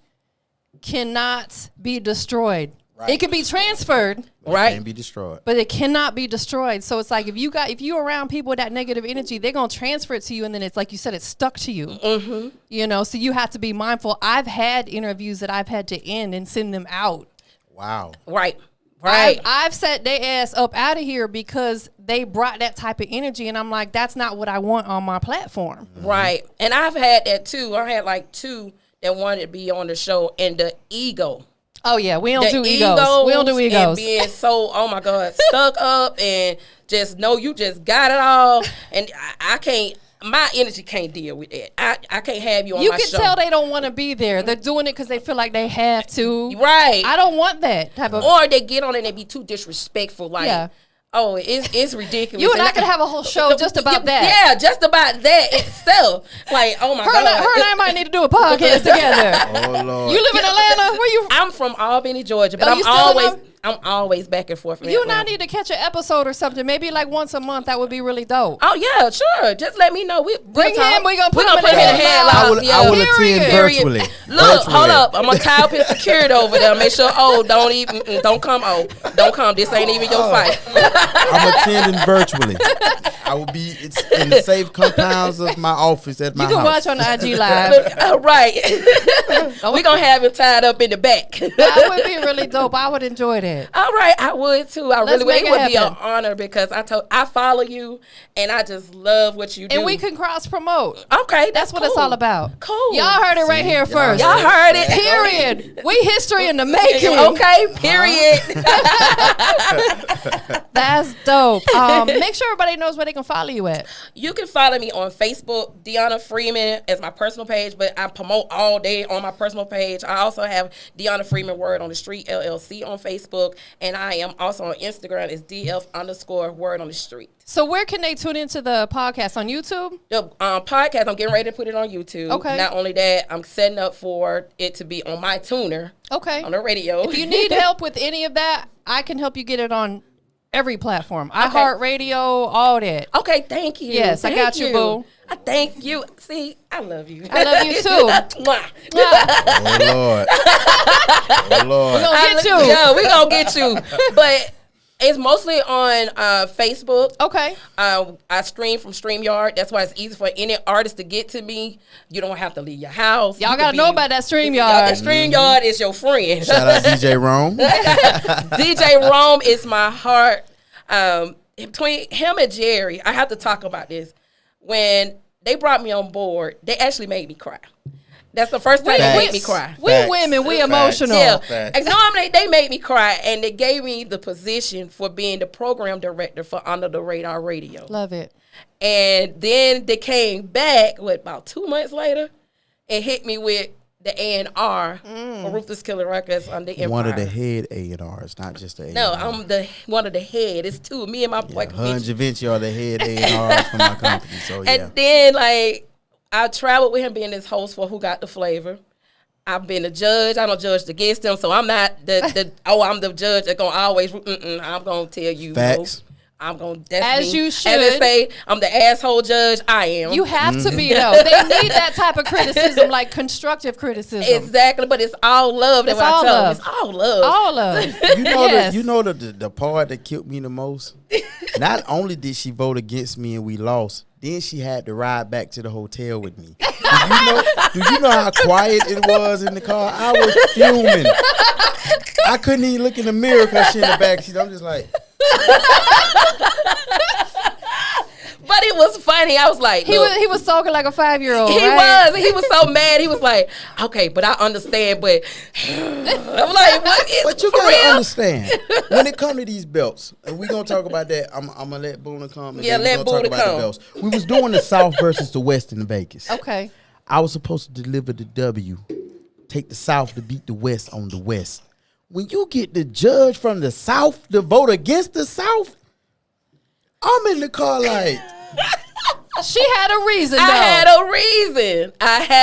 cannot be destroyed. Right. It can be transferred. Right. It can be destroyed. But it cannot be destroyed. So it's like if you're around people with that negative energy, they're gonna transfer it to you, and then it's like you said, it's stuck to you. Mm-hmm. You know, so you have to be mindful. I've had interviews that I've had to end and send them out. Wow. Right. Right. I've set their ass up out of here because they brought that type of energy, and I'm like, that's not what I want on my platform. Right. And I've had that too. I had like 2 that wanted to be on the show, and the ego. Oh yeah, we don't do egos. egos. We don't do egos. And being so, oh my God, stuck up and just know you just got it all. And I can't, my energy can't deal with that. I can't have you on my show. You can tell they don't want to be there. They're doing it because they feel like they have to. Right. I don't want that type of. Or they get on it and they be too disrespectful. Like, Yeah. oh, it's ridiculous. You and I could have a whole show just about that. Yeah, just about that itself. Like, oh my God. Her and I might need to do a podcast together. Oh Lord. You live in Atlanta? Where you? I'm from Albany, Georgia, but Oh, you still in I'm always back and forth from You and I Atlanta. need to catch an episode or something. Maybe like once a month. That would be really dope. Oh yeah, sure. Just let me know. Bring him. We're gonna put him in him in the the headlock. headlock. I will Period. attend virtually. Look, Virtually. hold up. I'm gonna tie up his security over there. Make sure. Oh, don't come. Oh, don't come. This ain't even your fight. I'm attending virtually. I will be in the safe compounds of my office at my You can house. watch on the IG Live. All right. We're gonna have him tied up in the back. That would be really dope. I would enjoy that. All right, I would too. I Let's really would. make It it would be an happen. honor because I follow you and I just love what you do. And we can cross promote. Okay, That's what it's cool. all about. Cool. Y'all heard it right here first. Y'all heard it. Period. We history in the making. Okay. Period. That's dope. Make sure everybody knows where they can follow you at. You can follow me on Facebook, Deanna Freeman, as my personal page, but I promote all day on my personal page. I also have Deanna Freeman Word on the Street LLC on Facebook, and I am also on Instagram as DF_Word on the Street. So where can they tune into the podcast? On YouTube? The podcast, I'm getting ready to put it on YouTube. Okay. Not only that, I'm setting up for it to be on my tuner Okay. on the radio. If you need help with any of that, I can help you get it on every platform. iHeartRadio, all that. Okay, thank you. Yes, I got you, boo. I thank you. See, I love you. I love you too. Mwah. Oh Lord. Oh Lord. We're gonna get you. Yeah, we gonna get you. But it's mostly on Facebook. Okay. I stream from StreamYard. That's why it's easy for any artist to get to me. You don't have to leave your house. Y'all You gotta can know be- about that StreamYard. That StreamYard is your friend. Shout out DJ Rome. DJ Rome is my heart. Between him and Jerry, I have to talk about this. When they brought me on board, they actually made me cry. That's the first time they made me cry. We Facts. women, we Facts. emotional. Yeah, Facts. and normally they made me cry, and they gave me the position for being the program director for Under the Radar Radio. Love it. And then they came back, about 2 months later, and hit me with the A&R for Ruthless Killa Records on the Empire. One of the head A&Rs, not just the A&R. No, I'm one of the head. It's two. Me and my boy. Hun Javinci are the head A&Rs for my company. So yeah. And then I traveled with him being his host for Who Got the Flavor. I've been a judge. I don't judge against them, so I'm not I'm the judge that's gonna always. I'm gonna tell you. Facts. I'm gonna definitely, as you should. as they say, I'm the asshole judge. I am. You have to be though. They need that type of criticism, like constructive criticism. Exactly, but it's all love. That's It's what all I tell them. love. It's all love. All love. Yes. You know the part that killed me the most. Not only did she vote against me and we lost, then she had to ride back to the hotel with me. Do you know how quiet it was in the car? I was fuming. I couldn't even look in the mirror because she in the back seat. I'm just like. But it was funny. I was like, He was talking like a 5-year-old. He right? was. He was so mad. He was like, okay, but I understand. But I'm like, what is But you for gotta real? understand when it come to these belts, and we gonna talk about that. I'm gonna let Boona come. And Yeah, then we let gonna Boona talk about come. the belts. We was doing the South versus the West in Vegas. Okay. I was supposed to deliver the W, take the South to beat the West on the West. When you get the judge from the South to vote against the South, I'm in the car like. She had a reason. Though. I had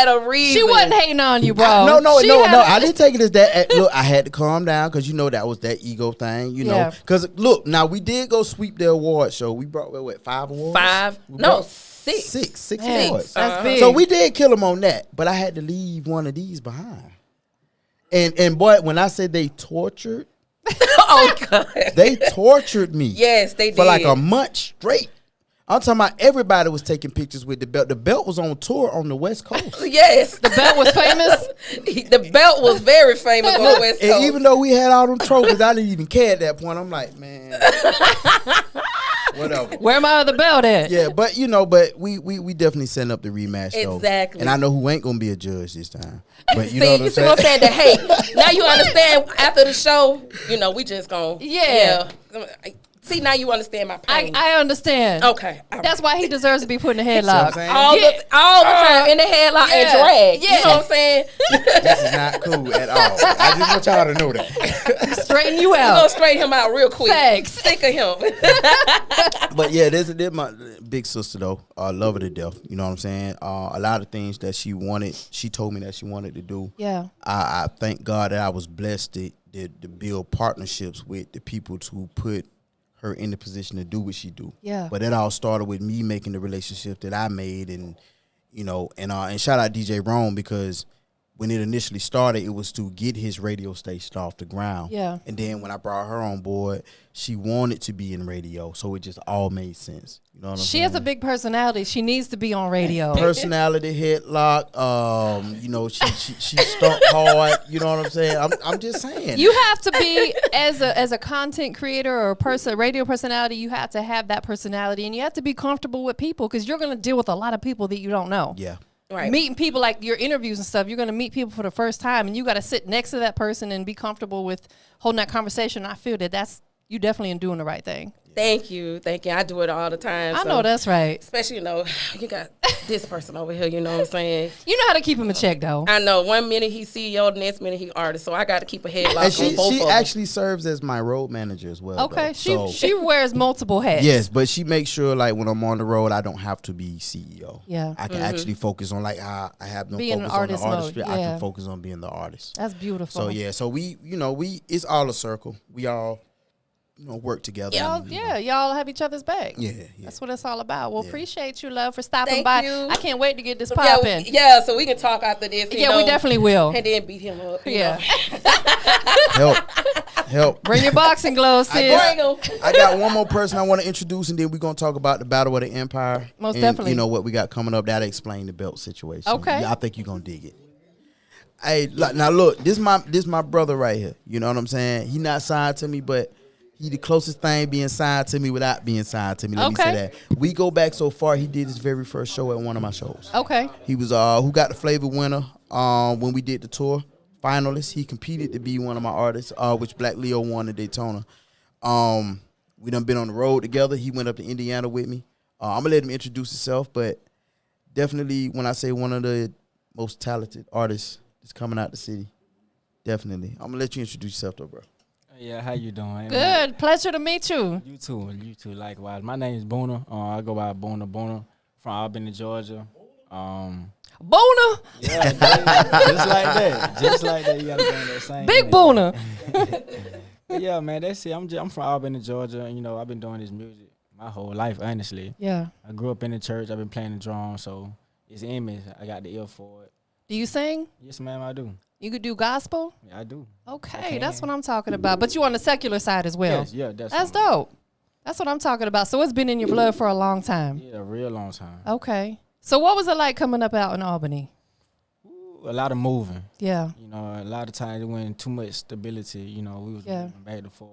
a reason. She wasn't hating on you, bro. No. She had I didn't take it as that. Look, I had to calm down because that was that ego thing, Yeah. Because look, now we did go sweep the award show. We brought 5 awards? 5? We No, brought 6. Six Man, awards. that's big. So we did kill them on that, but I had to leave one of these behind. And boy, when I said they tortured, Oh God. they tortured me. Yes, they did. For like a month straight. I'm talking about everybody was taking pictures with the belt. The belt was on tour on the West Coast. Yes, The belt was famous. the belt was very famous on the West Coast. And even though we had all them trophies, I didn't even care at that point. I'm like, man, whatever. Where my other belt at? Yeah, but we definitely setting up the rematch though. Exactly. And I know who ain't gonna be a judge this time. But you See, know what I'm you see saying? what I'm saying? That hey, now you understand after the show. We just gonna Yeah. See, now you understand my pain. I understand. Okay, That's why he deserves to be put in a See what I'm headlock. saying? all the time in the headlock and drag. Yeah. You know what I'm saying? This is not cool at all. I just want y'all to know that. Straighten you We're gonna out. straighten him out real quick. Thanks. Sick of him. But yeah, this is my big sister though. Love her to death. You know what I'm saying? A lot of things that she told me that she wanted to do. Yeah. I thank God that I was blessed to build partnerships with the people to put her in the position to do what she do. Yeah. But it all started with me making the relationship that I made, and and shout out DJ Rome, because when it initially started, it was to get his radio station off the ground. Yeah. And then when I brought her on board, she wanted to be in radio, so it just all made sense. You know what I'm saying? She has a big personality. She needs to be on radio. Personality, headlock. She stuck hard. You know what I'm saying? I'm just saying. You have to be as a content creator or a radio personality. You have to have that personality, and you have to be comfortable with people because you're going to deal with a lot of people that you don't know. Yeah. Right. Meeting people like your interviews and stuff, you're going to meet people for the first time, and you got to sit next to that person and be comfortable with holding that conversation. I feel that's you definitely in doing the right thing. Thank you. I do it all the time. I know that's right. Especially, you got this person over here, you know what I'm saying? You know how to keep him in check, though. I know. 1 minute he CEO, the next minute he artist. So I got to keep a headlock And on both she of them. actually serves as my road manager as well. Okay, though. she wears multiple hats. Yes, but she makes sure like when I'm on the road, I don't have to be CEO. Yeah. I can actually focus on like how I have no Being focus an on the artist mode, artistry. I yeah. can focus on being the artist. That's beautiful. So yeah, so we it's all a circle. We all work together. Y'all have each other's back. Yeah. That's what it's all about. Well, appreciate you, love, for stopping Thank by. you. I can't wait to get this Yeah, popping. yeah, so we can talk after this. you Yeah, we know, definitely will. And then beat him up. you Yeah. know. Help. Bring your boxing gloves, sis. Bring 'em. I got one more person I want to introduce, and then we're gonna talk about the Battle of the Empire. Most and, definitely. What we got coming up. That'll explain the belt situation. Okay. Yeah, I think you're gonna dig it. Hey, now look, this my brother right here. You know what I'm saying? He not signed to me, but he the closest thing being signed to me without being signed to me. Let me say that. We go back so far. He did his very first show at one of my shows. Okay. He was Who Got the Flavor winner when we did the tour. Finalist. He competed to be one of my artists, which Black Leo won at Daytona. We done been on the road together. He went up to Indiana with me. I'm gonna let him introduce himself, but definitely when I say one of the most talented artists that's coming out the city, definitely. I'm gonna let you introduce yourself though, bro. Yeah, how you doing? Good. Pleasure to meet you. You too, likewise. My name is Boona. I go by Boona from Albany, Georgia. Boona. Yeah, just like that. You gotta go in that same. Big name. Boona. But yeah, man, that's it. I'm from Albany, Georgia. And, I've been doing this music my whole life, honestly. Yeah. I grew up in the church. I've been playing the drums, so it's in me. I got the ear for it. Do you sing? Yes, ma'am, I do. You could do gospel? Yeah, I do. Okay, that's what I'm talking about. But you on the secular side as well. Yes, yeah, that's dope. That's what I'm talking about. So it's been in your blood for a long time. Yeah, a real long time. Okay. So what was it like coming up out in Albany? A lot of moving. Yeah. A lot of times it wasn't too much stability. We was Yeah. moving back and forth.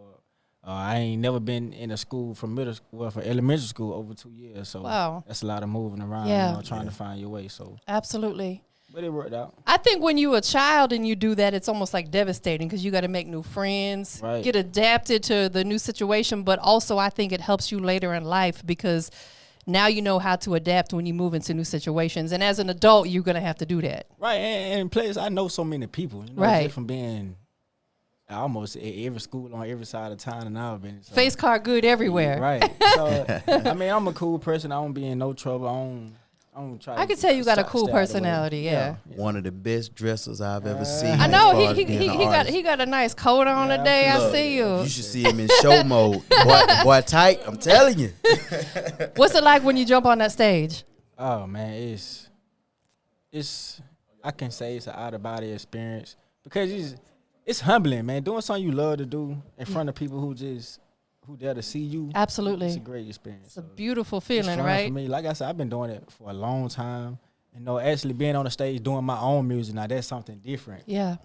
I ain't never been in a school from elementary school over 2 years. So wow. That's a lot of moving around, trying to find your way. So absolutely. But it worked out. I think when you're a child and you do that, it's almost like devastating because you got to make new friends, get adapted to the new situation. But also I think it helps you later in life because now you know how to adapt when you move into new situations. And as an adult, you're going to have to do that. Right. And plus, I know so many people. Right. Just from being almost at every school on every side of town and I've been. So. Face card good everywhere. Right. So, I mean, I'm a cool person. I don't be in no trouble. I can tell you got a cool personality, yeah. One of the best dressers I've ever seen. I know he got a nice coat on today. I see you. You should see him in show mode. Boy tight. I'm telling you. What's it like when you jump on that stage? Oh man, it's I can say it's an out of body experience because it's humbling, man. Doing something you love to do in front of people who dare to see you. Absolutely. It's a great experience. It's a beautiful feeling, right? For me. Like I said, I've been doing it for a long time. Actually being on the stage doing my own music now, that's something different. Yeah.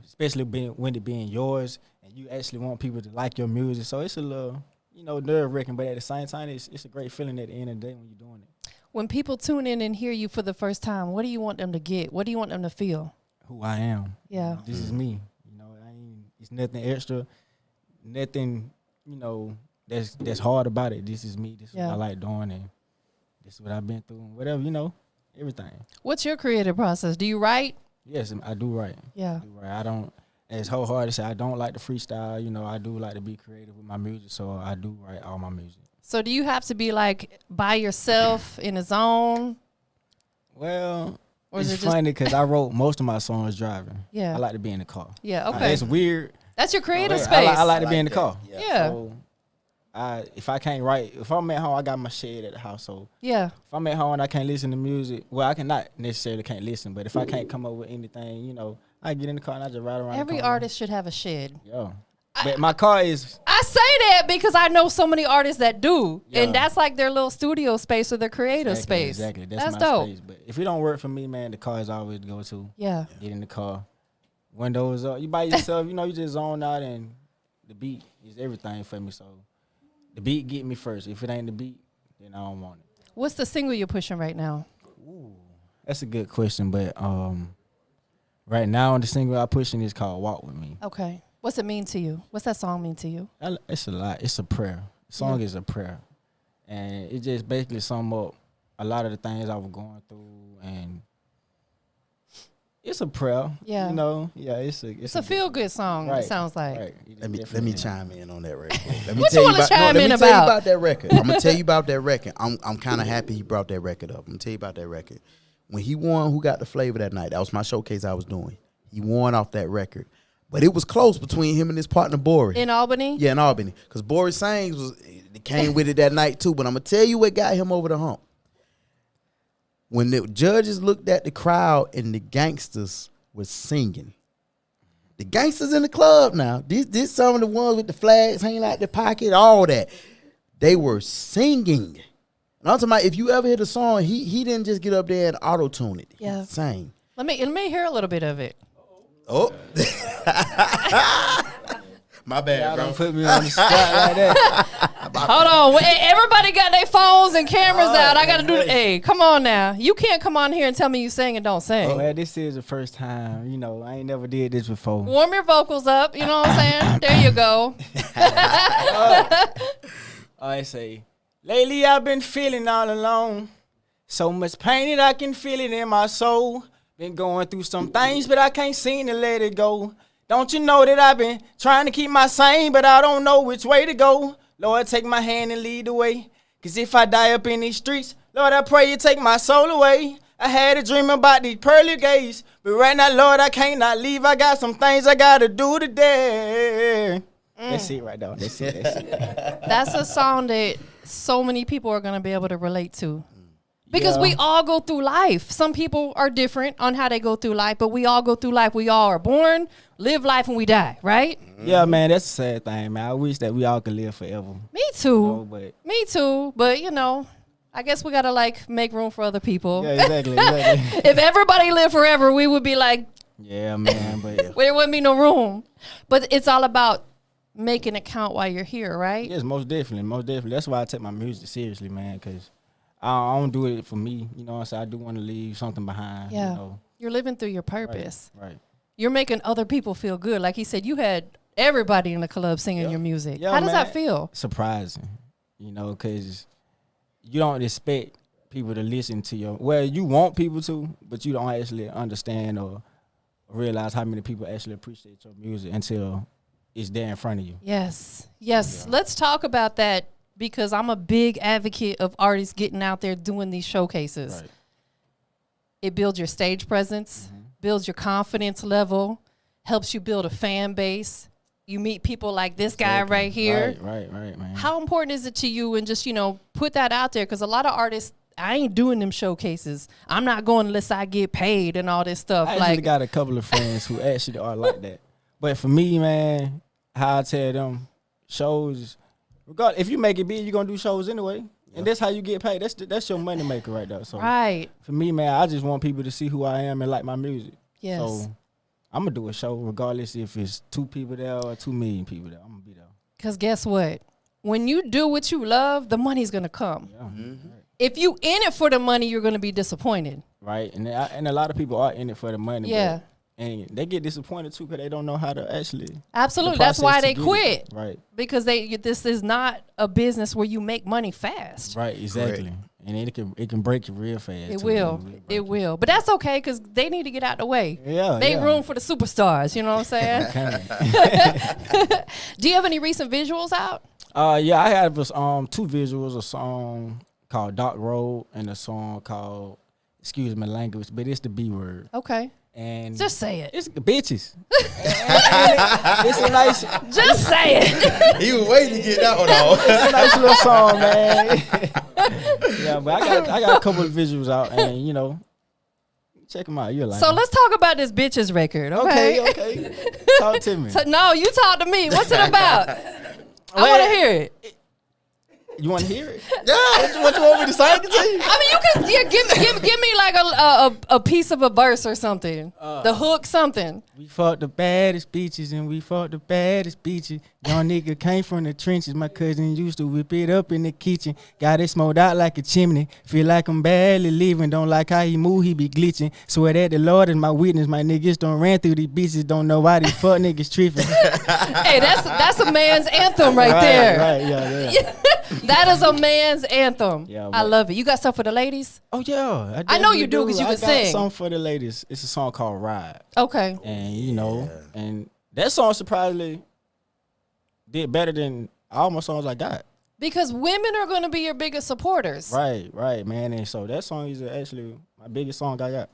Especially when it being yours and you actually want people to like your music. So it's a little, nerve-wracking, but at the same time, it's a great feeling at the end of the day when you're doing it. When people tune in and hear you for the first time, what do you want them to get? What do you want them to feel? Who I am. Yeah. This is me. It's nothing extra, nothing that's hard about it. This is me. This is what I like doing, and this is what I've been through, and whatever, everything. What's your creative process? Do you write? Yes, I do write. Yeah. I don't, as wholeheartedly say, I don't like to freestyle. I do like to be creative with my music, so I do write all my music. So do you have to be like by yourself in a zone? Well, it's funny because I wrote most of my songs driving. Yeah. I like to be in the car. Yeah, okay. It's weird. That's your creative space. I like to be in the car. Yeah. So, if I can't write, if I'm at home, I got my shade at the house. So yeah. If I'm at home and I can't listen to music, well, I can not necessarily can't listen, but if I can't come up with anything, I get in the car and I just ride around. Every artist should have a shed. Yeah. But my car is. I say that because I know so many artists that do, and that's like their little studio space or their creative space. Exactly, that's my dope. space. But if it don't work for me, man, the car is always to go to. Yeah. Get in the car, windows up. You by yourself, you just zone out, and the beat is everything for me. So the beat get me first. If it ain't the beat, then I don't want it. What's the single you're pushing right now? Ooh, that's a good question, but right now the single I'm pushing is called "Walk with Me." Okay. What's it mean to you? What's that song mean to you? It's a lot. It's a prayer. The song is a prayer. And it just basically sum up a lot of the things I was going through. And it's a prayer. Yeah. It's a feel-good song, it sounds like. Right. Let me chime in on that record. Let me what you want to chime in about? Let me tell you about that record. I'm going to tell you about that record. I'm kind of happy he brought that record up. I'm going to tell you about that record. When he won Who Got the Flavor that night, that was my showcase I was doing. He won off that record. But it was close between him and his partner, Boris. In Albany? Yeah, in Albany. Because Boris Sangs came with it that night, too. But I'm going to tell you what got him over the hump. When the judges looked at the crowd and the gangsters was singing. The gangsters in the club now, this some of the ones with the flags hanging out their pocket, all that. They were singing. And I'm talking about, if you ever hear the song, he didn't just get up there and auto-tune it. Yeah. He sang. Let me hear a little bit of it. Oh. My bad, Y'all bro. don't put me on the spot like that. Hold on. Everybody got their phones and cameras out. I got to do it. Hey, come on now. You can't come on here and tell me you sing and don't sing. Oh, man, this is the first time. I ain't never did this before. Warm your vocals up. You know what I'm saying? There you go. I say, lately I've been feeling all alone. So much pain that I can feel it in my soul. Been going through some things, but I can't seem to let it go. Don't you know that I've been trying to keep my sane, but I don't know which way to go. Lord, take my hand and lead the way. Cause if I die up in these streets, Lord, I pray you take my soul away. I had a dream about these pearly gates, but right now, Lord, I can't not leave. I got some things I gotta do today. That's it right now. That's it. That's a song that so many people are going to be able to relate to. Because we all go through life. Some people are different on how they go through life, but we all go through life. We all are born, live life, and we die, right? Yeah, man, that's a sad thing, man. I wish that we all could live forever. Me too. Me too. But, I guess we got to, make room for other people. Yeah, exactly. If everybody lived forever, we would be like, yeah, man, but there wouldn't be no room. But it's all about making it count while you're here, right? yes, most definitely. That's why I take my music seriously, man, because I don't do it for me. You know what I'm saying? I do want to leave something behind. Yeah. You know? You're living through your purpose. Right. You're making other people feel good. Like he said, you had everybody in the club singing your music. How does that feel? Surprising, because you don't expect people to listen to you want people to, but you don't actually understand or realize how many people actually appreciate your music until it's there in front of you. Yes. Let's talk about that, because I'm a big advocate of artists getting out there doing these showcases. Right. It builds your stage presence, builds your confidence level, helps you build a fan base. You meet people like this guy right here. Right, man. How important is it to you, and just, put that out there? Because a lot of artists, I ain't doing them showcases. I'm not going unless I get paid and all this stuff. I actually got a couple of friends who actually are like that. But for me, man, how I tell them, shows, regardless, if you make it big, you're going to do shows anyway. And that's how you get paid. That's your money maker right there. So right. For me, man, I just want people to see who I am and like my music. Yes. So I'm going to do a show regardless if it's 2 people there or 2 million people there. I'm going to be there. Because guess what? When you do what you love, the money's going to come. Yeah. Mm-hmm. If you in it for the money, you're going to be disappointed. Right. And a lot of people are in it for the money. Yeah. And they get disappointed too because they don't know how to actually. Absolutely. That's why they quit. Right. Because this is not a business where you make money fast. Right. Exactly. Correct. And it can break you real fast. It will. It will. But that's okay, because they need to get out the way. Yeah. Make room for the superstars. You know what I'm saying? Do you have any recent visuals out? Yeah, I have 2 visuals. A song called Dark Road and a song called, excuse my language, but it's the B word. Okay. And just say it. It's bitches. It's a nice. Just say it. He was waiting to get that one off. It's a nice little song, man. Yeah, but I got a couple of visuals out, and check them out. You'll like. So them. let's talk about this bitches record. Okay. Talk to me. No, you talk to me. What's it about? I want to hear it. You want to hear it? Yeah. What you want me to sing it to you? I mean, you can. Yeah, give me like a piece of a verse or something. The hook, something. We fought the baddest beaches and we fought the baddest beaches. Young nigga came from the trenches. My cousin used to whip it up in the kitchen. Got it smoked out like a chimney. Feel like I'm barely leaving. Don't like how he move, he be glitching. Swear that the Lord is my witness. My niggas don't ran through these bitches. Don't know why these fuck niggas tripping. Hey, that's a man's anthem right there. Right, yeah. That is a man's anthem. Yeah, I love it. You got stuff for the ladies? Oh yeah, I know you do because you can sing. I got a song for the ladies. It's a song called Ride. Okay. And and that song surprisingly did better than all my songs I got. Because women are going to be your biggest supporters. Right, man. And so that song is actually my biggest song I got.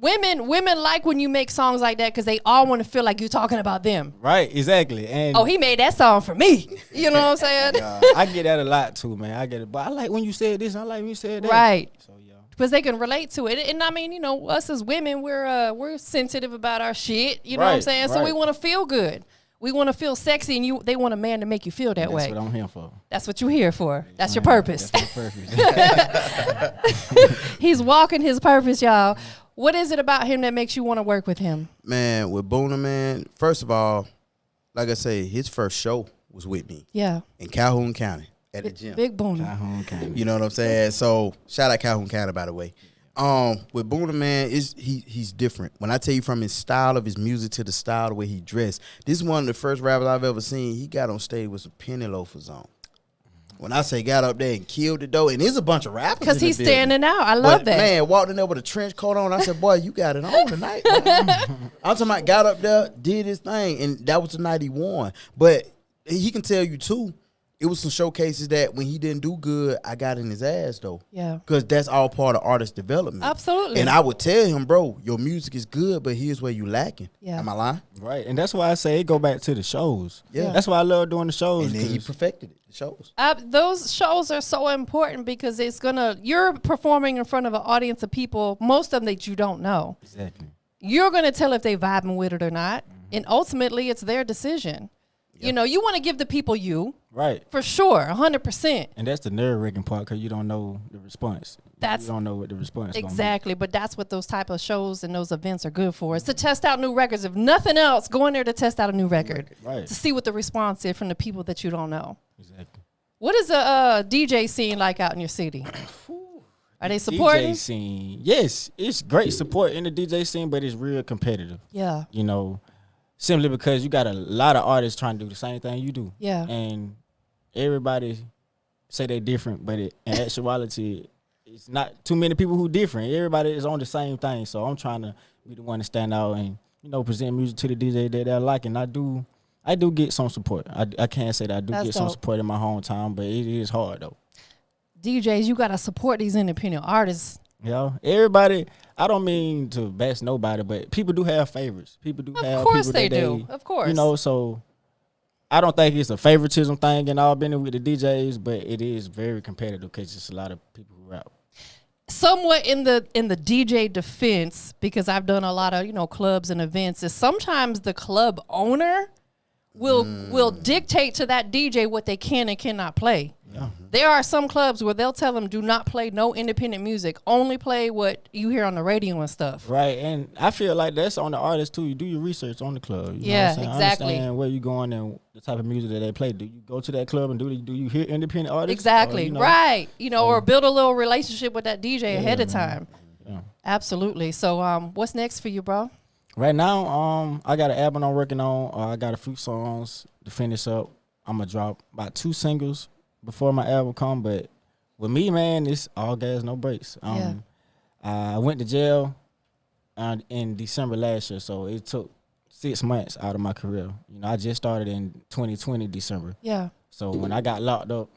Women like when you make songs like that because they all want to feel like you're talking about them. Right, exactly. And he made that song for me. You know what I'm saying? I get that a lot too, man. I get it. But I like when you said this. I like when you said that. Right. So yeah. Because they can relate to it. And I mean, us as women, we're sensitive about our shit. You know what I'm saying? So we want to feel good. We want to feel sexy, and they want a man to make you feel that way. That's what I'm here for. That's what you're here for. That's your purpose. That's my purpose. He's walking his purpose, y'all. What is it about him that makes you want to work with him? Man, with Boona, man, first of all, like I say, his first show was with me. Yeah. In Calhoun County at the gym. Big Boona. Calhoun County. You know what I'm saying? So shout out Calhoun County, by the way. With Boona, man, he's different. When I tell you from his style of his music to the style, the way he dressed, this is one of the first rappers I've ever seen. He got on stage with some penny loafers on. When I say got up there and killed it, though, and there's a bunch of rappers because he's standing out. I love that. Man, walked in there with a trench coat on. I said, boy, you got it on tonight. I'm talking about got up there, did his thing, and that was the night he won. But he can tell you, too, it was some showcases that when he didn't do good, I got in his ass though. Yeah. Because that's all part of artist development. Absolutely. And I would tell him, bro, your music is good, but here's where you lacking. Yeah. Am I lying? Right, and that's why I say it go back to the shows. Yeah. That's why I love doing the shows. And then he 'cause- perfected it. The shows. Those shows are so important because you're performing in front of an audience of people, most of them that you don't know. Exactly. You're gonna tell if they vibing with it or not, and ultimately it's their decision. You know, you want to give the people you, Right. for sure, 100%. And that's the nerve-wracking part because you don't know the response. You don't know what the response is Exactly, but that's what those type of shows and those events are good for. It's to test out new records. If nothing else, go in there to test out a new record. Right. To see what the response is from the people that you don't know. Exactly. What is the DJ scene like out in your city? Are they supporting? DJ scene, yes, it's great support in the DJ scene, but it's real competitive. Yeah. You know, simply because you got a lot of artists trying to do the same thing you do. Yeah. And everybody say they different, but in actuality, it's not too many people who different. Everybody is on the same thing. So I'm trying to be the one to stand out and, you know, present music to the DJ that they like. And I do get some support. I can't say that I do That's get some dope. support in my hometown, but it is hard though. DJs, you got to support these independent artists. You know, everybody, I don't mean to bash nobody, but people do have favorites. People do have Of course people they that do. Of course. You know, so I don't think it's a favoritism thing and all been with the DJs, but it is very competitive because it's a lot of people who rap. Somewhat in the DJ defense, because I've done a lot of, you know, clubs and events, is sometimes the club owner will dictate to that DJ what they can and cannot play. Yeah. There are some clubs where they'll tell them do not play no independent music, only play what you hear on the radio and stuff. Right, and I feel like that's on the artist too. You do your research on the club. You know Yeah, what I'm saying? exactly. Understand where you going and the type of music that they play. Do you go to that club and do you hear independent artists? Exactly, Or, you know, right. You know, or build a little relationship with that DJ ahead of time. Yeah. Absolutely. So what's next for you, bro? Right now, I got an album I'm working on. I got a few songs to finish up. I'm gonna drop about 2 singles before my album come. But with me, man, it's all gas, no brakes. I went to jail in December last year, so it took 6 months out of my career. You know, I just started in 2020 December. Yeah. So when I got locked up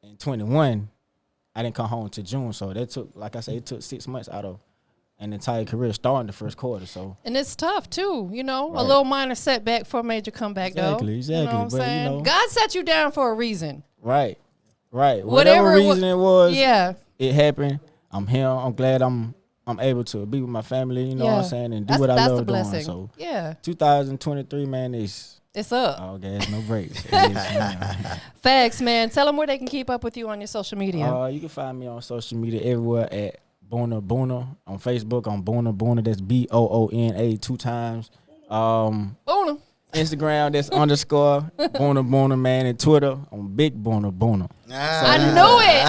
in 21, I didn't come home to June. So that took, like I said, it took 6 months out of an entire career starting the first quarter. So And it's tough too, you know, a Right. little minor setback for a major comeback though. Exactly. You know what I'm But, you saying? know- God set you down for a reason. right. Whatever Whatever it wa- reason it was, Yeah. it happened. I'm here. I'm glad I'm able to be with my family, you know what I'm saying, and do what I that's love the blessing. doing. So Yeah. 2023, man, is It's up. all gas, no brakes. It is, man. Facts, man. Tell them where they can keep up with you on your social media. You can find me on social media everywhere at Boona Boona. On Facebook, on Boona Boona. That's BOONA 2 times. Boona. Instagram, that's underscore Boona Boona, man. And Twitter, on Big Boona Boona. I knew it.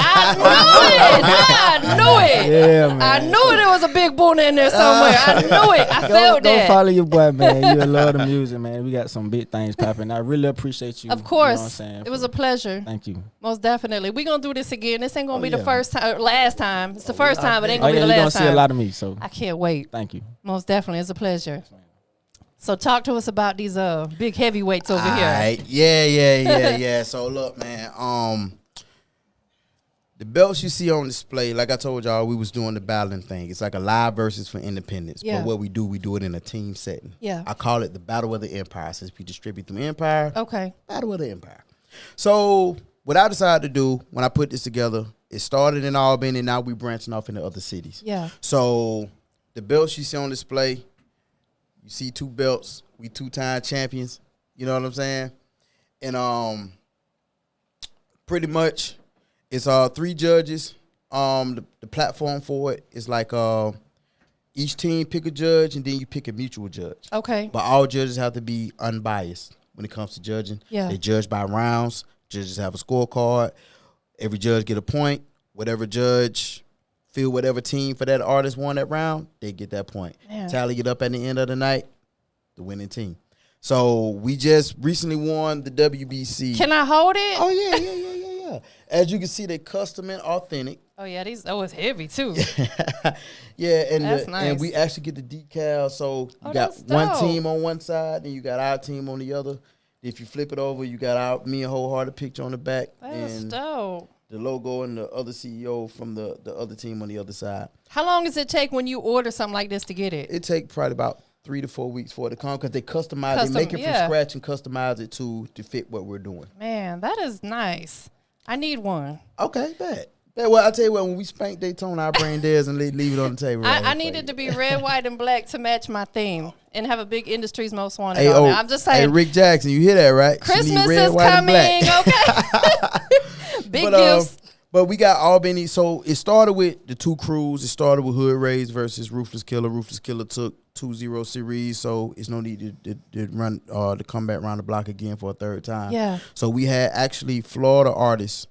I knew it. Yeah, man. I knew there was a big Boona in there somewhere. I knew it. I felt Go that. follow your boy, man. You love the music, man. We got some big things popping. I really appreciate you. Of You know course. what I'm saying? It was a pleasure. Thank you. Most definitely. We're going to do this again. This ain't going to be the yeah. first time, last time. It's the first time, but it ain't Oh, going to yeah, be you're the going last to see time. a lot of me, so I can't wait. thank you. Most definitely. It's a pleasure. So talk to us about these big heavyweights over here. Alright. Yeah. So look, man. The belts you see on display, like I told y'all, we was doing the battling thing. It's like a live versus for independence. Yeah. But what we do it in a team setting. Yeah. I call it the Battle of the Empire. Since we distribute through Empire, Okay. Battle of the Empire. So what I decided to do when I put this together, it started in Albany, and now we branching off into other cities. Yeah. So the belts you see on display, you see 2 belts. We 2-time champions. You know what I'm saying? And pretty much it's 3 judges. The platform for it is like each team pick a judge and then you pick a mutual judge. Okay. But all judges have to be unbiased when it comes to judging. Yeah. They judge by rounds. Judges have a scorecard. Every judge get a point. Whatever judge feel whatever team for that artist won that round, they get that point. Man. Tally it up at the end of the night, the winning team. So we just recently won the WBC. Can I hold it? Oh, yeah. As you can see, they custom and authentic. Oh, yeah. It's heavy, too. Yeah, and That's nice. and we actually get the decal. So you Oh, got that's one dope. team on one side, and you got our team on the other. If you flip it over, you got me and Wholehearted picture on the back. That's and dope. The logo and the other CEO from the other team on the other side. How long does it take when you order something like this to get it? It take probably about 3 to 4 weeks for it to come because they customize it, they make it from scratch and customize it to fit what we're doing. Man, that is nice. I need one. Okay, bad. Well, I'll tell you what, when we spank Daytona, I bring theirs and leave it on the table. I need it to be red, white, and black to match my theme and have a big Industries Most Wanted on it. I'm just saying. Hey, Rick Jackson, you hear that, right? Christmas is coming, okay? Big gifts. But we got Albany. So it started with the 2 crews. It started with Hood Rays versus Ruthless Killa. Ruthless Killa took 2-0 series, so it's no need to run to come back around the block again for a third time. Yeah. So we had actually Florida artists.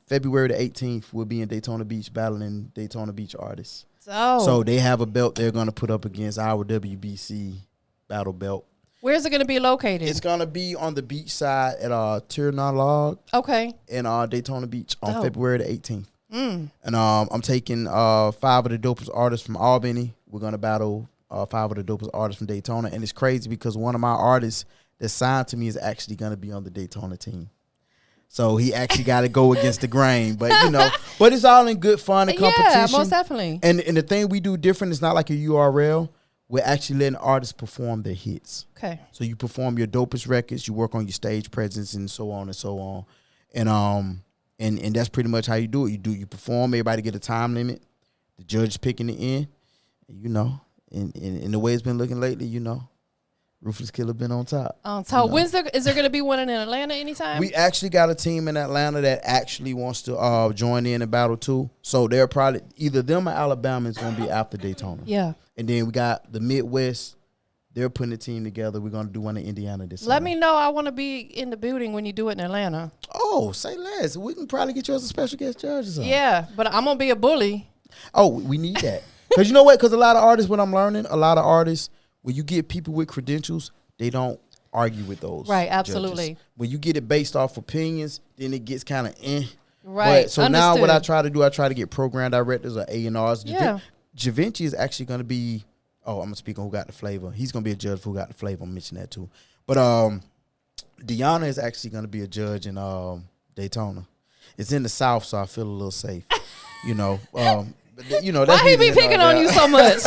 February the 18th, we'll be in Daytona Beach battling Daytona Beach artists. So they have a belt they're going to put up against our WBC battle belt. Where's it going to be located? It's going to be on the beach side at Tirna Log. Okay. In Daytona Beach on February the 18th. And I'm taking 5 of the dopest artists from Albany. We're going to battle 5 of the dopest artists from Daytona. And it's crazy because one of my artists that signed to me is actually going to be on the Daytona team. So he actually got to go against the grain. But, but it's all in good fun and competition. Yeah, most definitely. And the thing we do different is not like a URL. We're actually letting artists perform their hits. Okay. So you perform your dopest records. You work on your stage presence and so on and so on. And that's pretty much how you do it. You perform. Everybody get a time limit. The judge picking the end. And the way it's been looking lately, Ruthless Killa been on top. Is there going to be one in Atlanta anytime? We actually got a team in Atlanta that actually wants to join in and battle too. So they're probably either them or Alabama is going to be after Daytona. Yeah. And then we got the Midwest. They're putting a team together. We're going to do one in Indiana this summer. Let me know. I want to be in the building when you do it in Atlanta. Oh, say less. We can probably get you as a special guest judge or something. Yeah, but I'm going to be a bully. Oh, we need that. Because you know what? Because a lot of artists, what I'm learning, when you get people with credentials, they don't argue with those. Right, absolutely. Judges. When you get it based off opinions, then it gets kind of Right. But, so Understood. now what I try to do, I try to get program directors or A&Rs. Yeah. Javinci is actually going to be, I'm going to speak on Who Got the Flavor. He's going to be a judge for Who Got the Flavor. I'm mentioning that too. But Deanna is actually going to be a judge in Daytona. It's in the South, so I feel a little safe. That's why he be picking on you so much?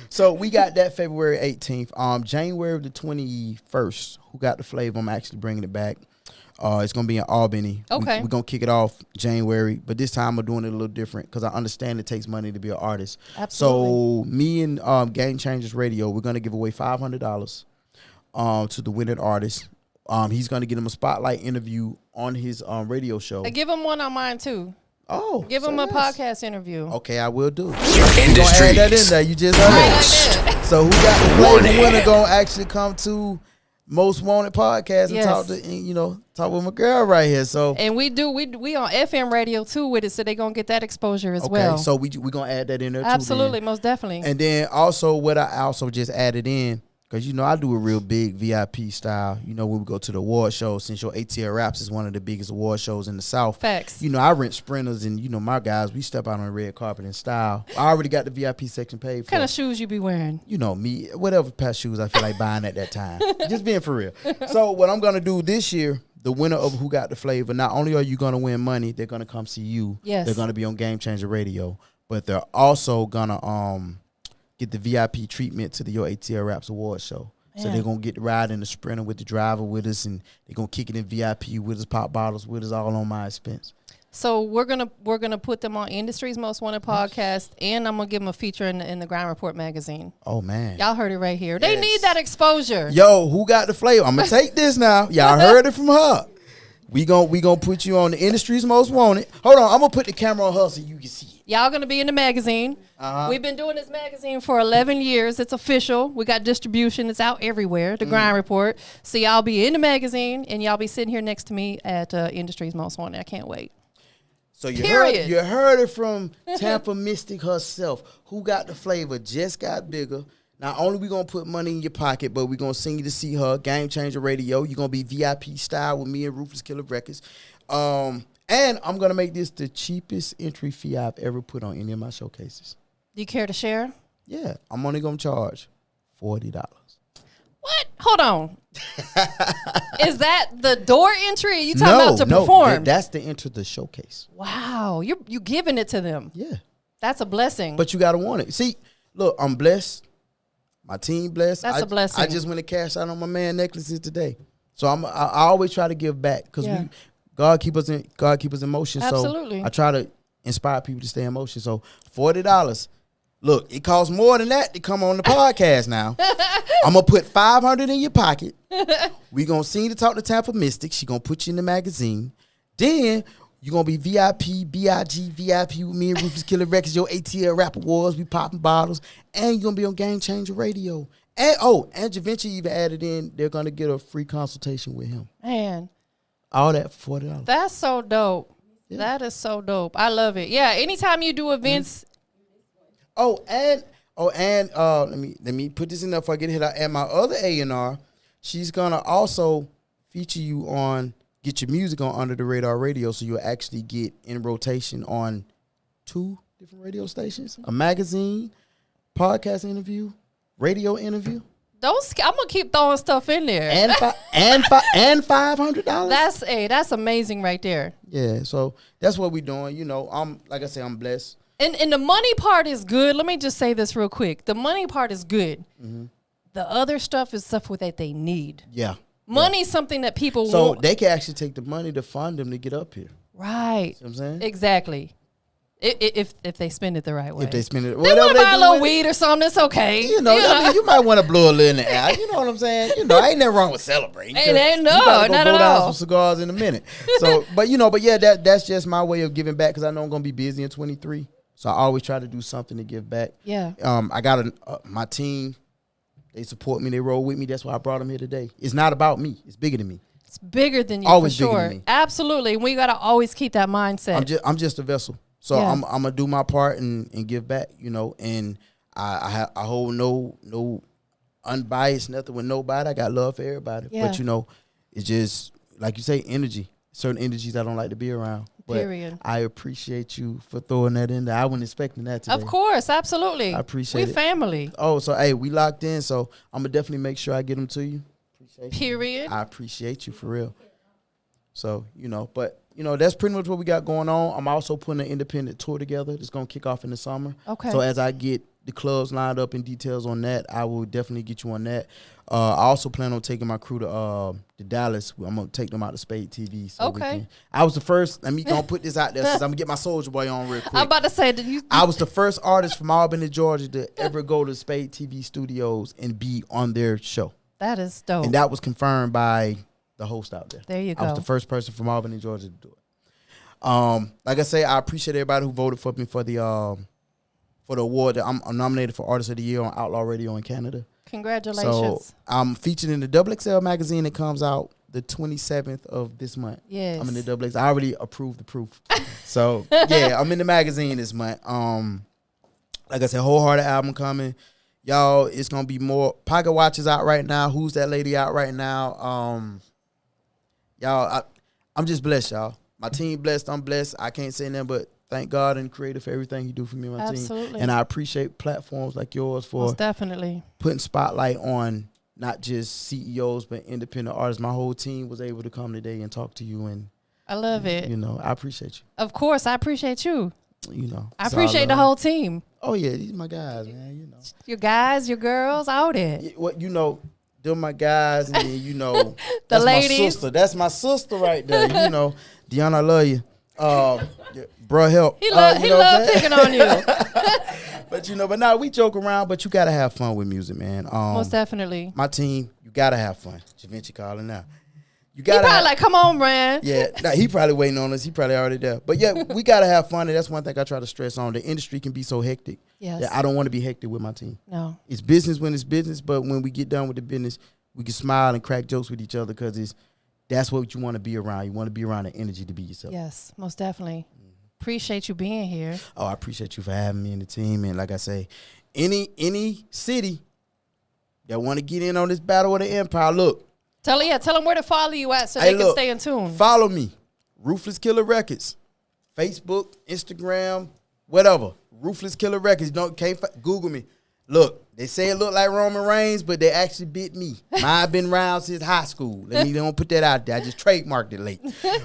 So we got that February 18th. January the 21st, Who Got the Flavor? I'm actually bringing it back. It's going to be in Albany. Okay. We're going to kick it off January, but this time we're doing it a little different because I understand it takes money to be an artist. Absolutely. So me and Game Changers Radio, we're going to give away $500 to the winning artist. He's going to get him a spotlight interview on his radio show. Give him one on mine too. Oh, give him a podcast interview. Okay, I will do. Industry. Add that in there. You just heard it. So Who Got the Flavor winner gonna actually come to Most Wanted podcast and talk with my girl right here. So and we on FM radio too with it, so they gonna get that exposure as well. Okay, so we gonna add that in there too. Absolutely, most definitely. And then also what I also just added in. Because, I do a real big VIP style. When we go to the award show, since your ATL Raps is one of the biggest award shows in the South. Facts. I rent sprinters and, my guys, we step out on the red carpet in style. I already got the VIP section paid for. What kind of shoes you be wearing? Me, whatever past shoes I feel like buying at that time. Just being for real. So what I'm going to do this year, the winner of Who Got the Flavor, not only are you going to win money, they're going to come see you. Yes. They're going to be on Game Changer Radio. But they're also going to get the VIP treatment to the Your ATL Raps Award show. So they're going to get to ride in the Sprinter with the driver with us, and they're going to kick it in VIP with us, pop bottles with us, all on my expense. So we're gonna put them on Industry's Most Wanted podcast, and I'm going to give them a feature in the Grind Report magazine. Oh, man. Y'all heard it right here. They need that exposure. Yo, Who Got the Flavor? I'm going to take this now. Y'all heard it from her. We gonna put you on the Industry's Most Wanted. Hold on, I'm going to put the camera on her so you can see it. Y'all going to be in the magazine. We've been doing this magazine for 11 years. It's official. We got distribution. It's out everywhere, the Grind Report. So y'all be in the magazine, and y'all be sitting here next to me at Industry's Most Wanted. I can't wait. So you heard it from TampaMystic herself. Who Got the Flavor just got bigger. Not only we going to put money in your pocket, but we going to send you to see her, Game Changer Radio. You're going to be VIP style with me and Ruthless Killa Records. And I'm going to make this the cheapest entry fee I've ever put on any of my showcases. Do you care to share? Yeah. I'm only going to charge $40. What? Hold on. Is that the door entry? You talking about to perform? That's to enter the showcase. Wow, you giving it to them. Yeah. That's a blessing. But you got to want it. See, look, I'm blessed. My team blessed. That's a blessing. I just went to cash out on my man necklaces today. So I always try to give back because God keep us in motion. Absolutely. So I try to inspire people to stay in motion. So $40. Look, it costs more than that to come on the podcast now. I'm going to put $500 in your pocket. We going to sing to talk to TampaMystic. She going to put you in the magazine. Then you going to be VIP, BIG, VIP with me and Ruthless Killa Records, your ATL Rap Awards. We popping bottles. And you're going to be on Game Changer Radio. And JA.G.2 even added in, they're going to get a free consultation with him. Man. All that for $40. That's so dope. Yeah. That is so dope. I love it. Yeah, anytime you do events. And let me put this in there before I get hit out. And my other A&R, she's gonna also feature you on get your music on Under the Radar Radio, so you'll actually get in rotation on 2 different radio stations, a magazine, podcast interview, radio interview. I'm gonna keep throwing stuff in there. And $500. That's amazing right there. Yeah, so that's what we're doing. You know, like I say, I'm blessed. And the money part is good. Let me just say this real quick. The money part is good. Mm-hmm. The other stuff is stuff that they need. Yeah. Money is something that people want. So they can actually take the money to fund them to get up here. Right. See what I'm saying? Exactly. If they spend it the right way. If they spend it, they want to buy a little weed or something, it's okay. You know, I mean, you might want to blow a little in the air. You know what I'm saying? You know, ain't nothing wrong with celebrating. Ain't not at all. Some cigars in a minute. So, but that's just my way of giving back because I know I'm gonna be busy in 23. So I always try to do something to give back. Yeah. I got my team. They support me. They roll with me. That's why I brought them here today. It's not about me. It's bigger than me. It's bigger than you. Always for sure. bigger than me. Absolutely. We gotta always keep that mindset. I'm just a vessel. So I'm gonna do my part and give back, you know. And I hold no unbiased nothing with nobody. I got love for everybody. Yeah. But you know, it's just like you say, energy. Certain energies I don't like to be around. But period. I appreciate you for throwing that in there. I wasn't expecting that today. Of course, absolutely. I appreciate it. We family. Oh, so hey, we locked in. So I'm gonna definitely make sure I get them to you. Appreciate period. I appreciate you for real. So but. That's pretty much what we got going on. I'm also putting an independent tour together that's going to kick off in the summer. Okay. So as I get the clubs lined up and details on that, I will definitely get you on that. I also plan on taking my crew to Dallas. I'm going to take them out to Spade TV. So okay. I was the first. Let me go put this out there since I'm going to get my Soulja Boy on real quick. I'm about to say that I was the first artist from Albany, Georgia to ever go to Spade TV studios and be on their show. That is dope. And that was confirmed by the host out there. There you go. I was the first person from Albany, Georgia to do it. Like I say, I appreciate everybody who voted for me for the award that I'm nominated for Artist of the Year on Outlaw Radio in Canada. Congratulations. So I'm featured in the XXL magazine that comes out the 27th of this month. Yes. I'm in the XXL. I already approved the proof. So yeah, I'm in the magazine this month. Like I said, Wholehearted album coming. Y'all, it's gonna be more. Pocket Watch is out right now. Who's That Lady out right now? Y'all, I'm just blessed, y'all. My team blessed. I'm blessed. I can't say nothing but thank God and Creator for everything He do for me and my Absolutely. team. And I appreciate platforms like yours for most definitely putting spotlight on not just CEOs but independent artists. My whole team was able to come today and talk to you, and I love it. I appreciate you. Of course, I appreciate you. I so appreciate the whole team. Oh yeah, these are my guys, man. Your guys, your girls, out there. They're my guys, and then the that's ladies. my sister. That's my sister right there. Deanna, I love you. Bruh, help. He love picking on you. But now we joke around, but you gotta have fun with music, man. Most definitely. My team, you gotta have fun. J.A.G.2 calling now. He probably like, come on, man. Yeah, he probably waiting on us. He probably already there. But yeah, we gotta have fun, and that's one thing I try to stress on. The industry can be so hectic. Yes. That I don't want to be hectic with my team. No. It's business when it's business, but when we get done with the business, we can smile and crack jokes with each other because that's what you want to be around. You want to be around the energy to be yourself. Yes, most definitely. Appreciate you being here. Oh, I appreciate you for having me in the team. And like I say, any city that want to get in on this battle of the empire, look. Tell them where to follow you at so they can stay in tune. Follow me. Ruthless Killa Records. Facebook, Instagram, whatever. Ruthless Killa Records. Google me. Look, they say it look like Roman Reigns, but they actually bit me. Mine been around since high school. Let me don't put that out there. I just trademarked it late.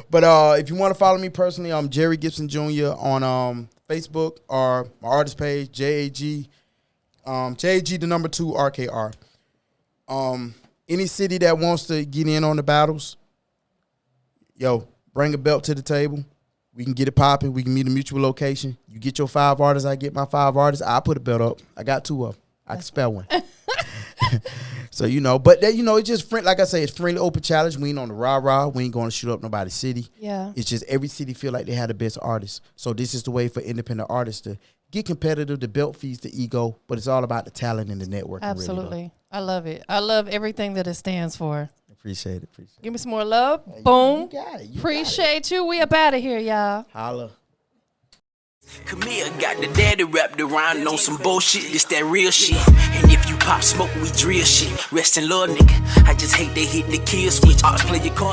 But if you want to follow me personally, I'm Jerry Gibson Jr. on Facebook or my artist page, J.A.G. J.A.G. the number 2 RKR. Any city that wants to get in on the battles, yo, bring a belt to the table. We can get it popping. We can meet a mutual location. You get your 5 artists, I get my 5 artists. I put a belt up. I got 2 of them. I can spell one. So, but that, it's just friend. Like I say, it's friendly open challenge. We ain't on the rah-rah. We ain't going to shoot up nobody's city. Yeah. It's just every city feel like they have the best artists. So this is the way for independent artists to get competitive. The belt feeds the ego, but it's all about the talent and the network. Absolutely. Really, I love it. I love everything that it stands for. Appreciate it. Give me some more love. Boom. You got it. Appreciate you. We up out of here, y'all. Holla. Camille got the daddy wrapped around on some bullshit. This that real shit. And if you pop smoke, we drill shit. Rest in love, nigga. I just hate they hit the kill switch. Ops play your card.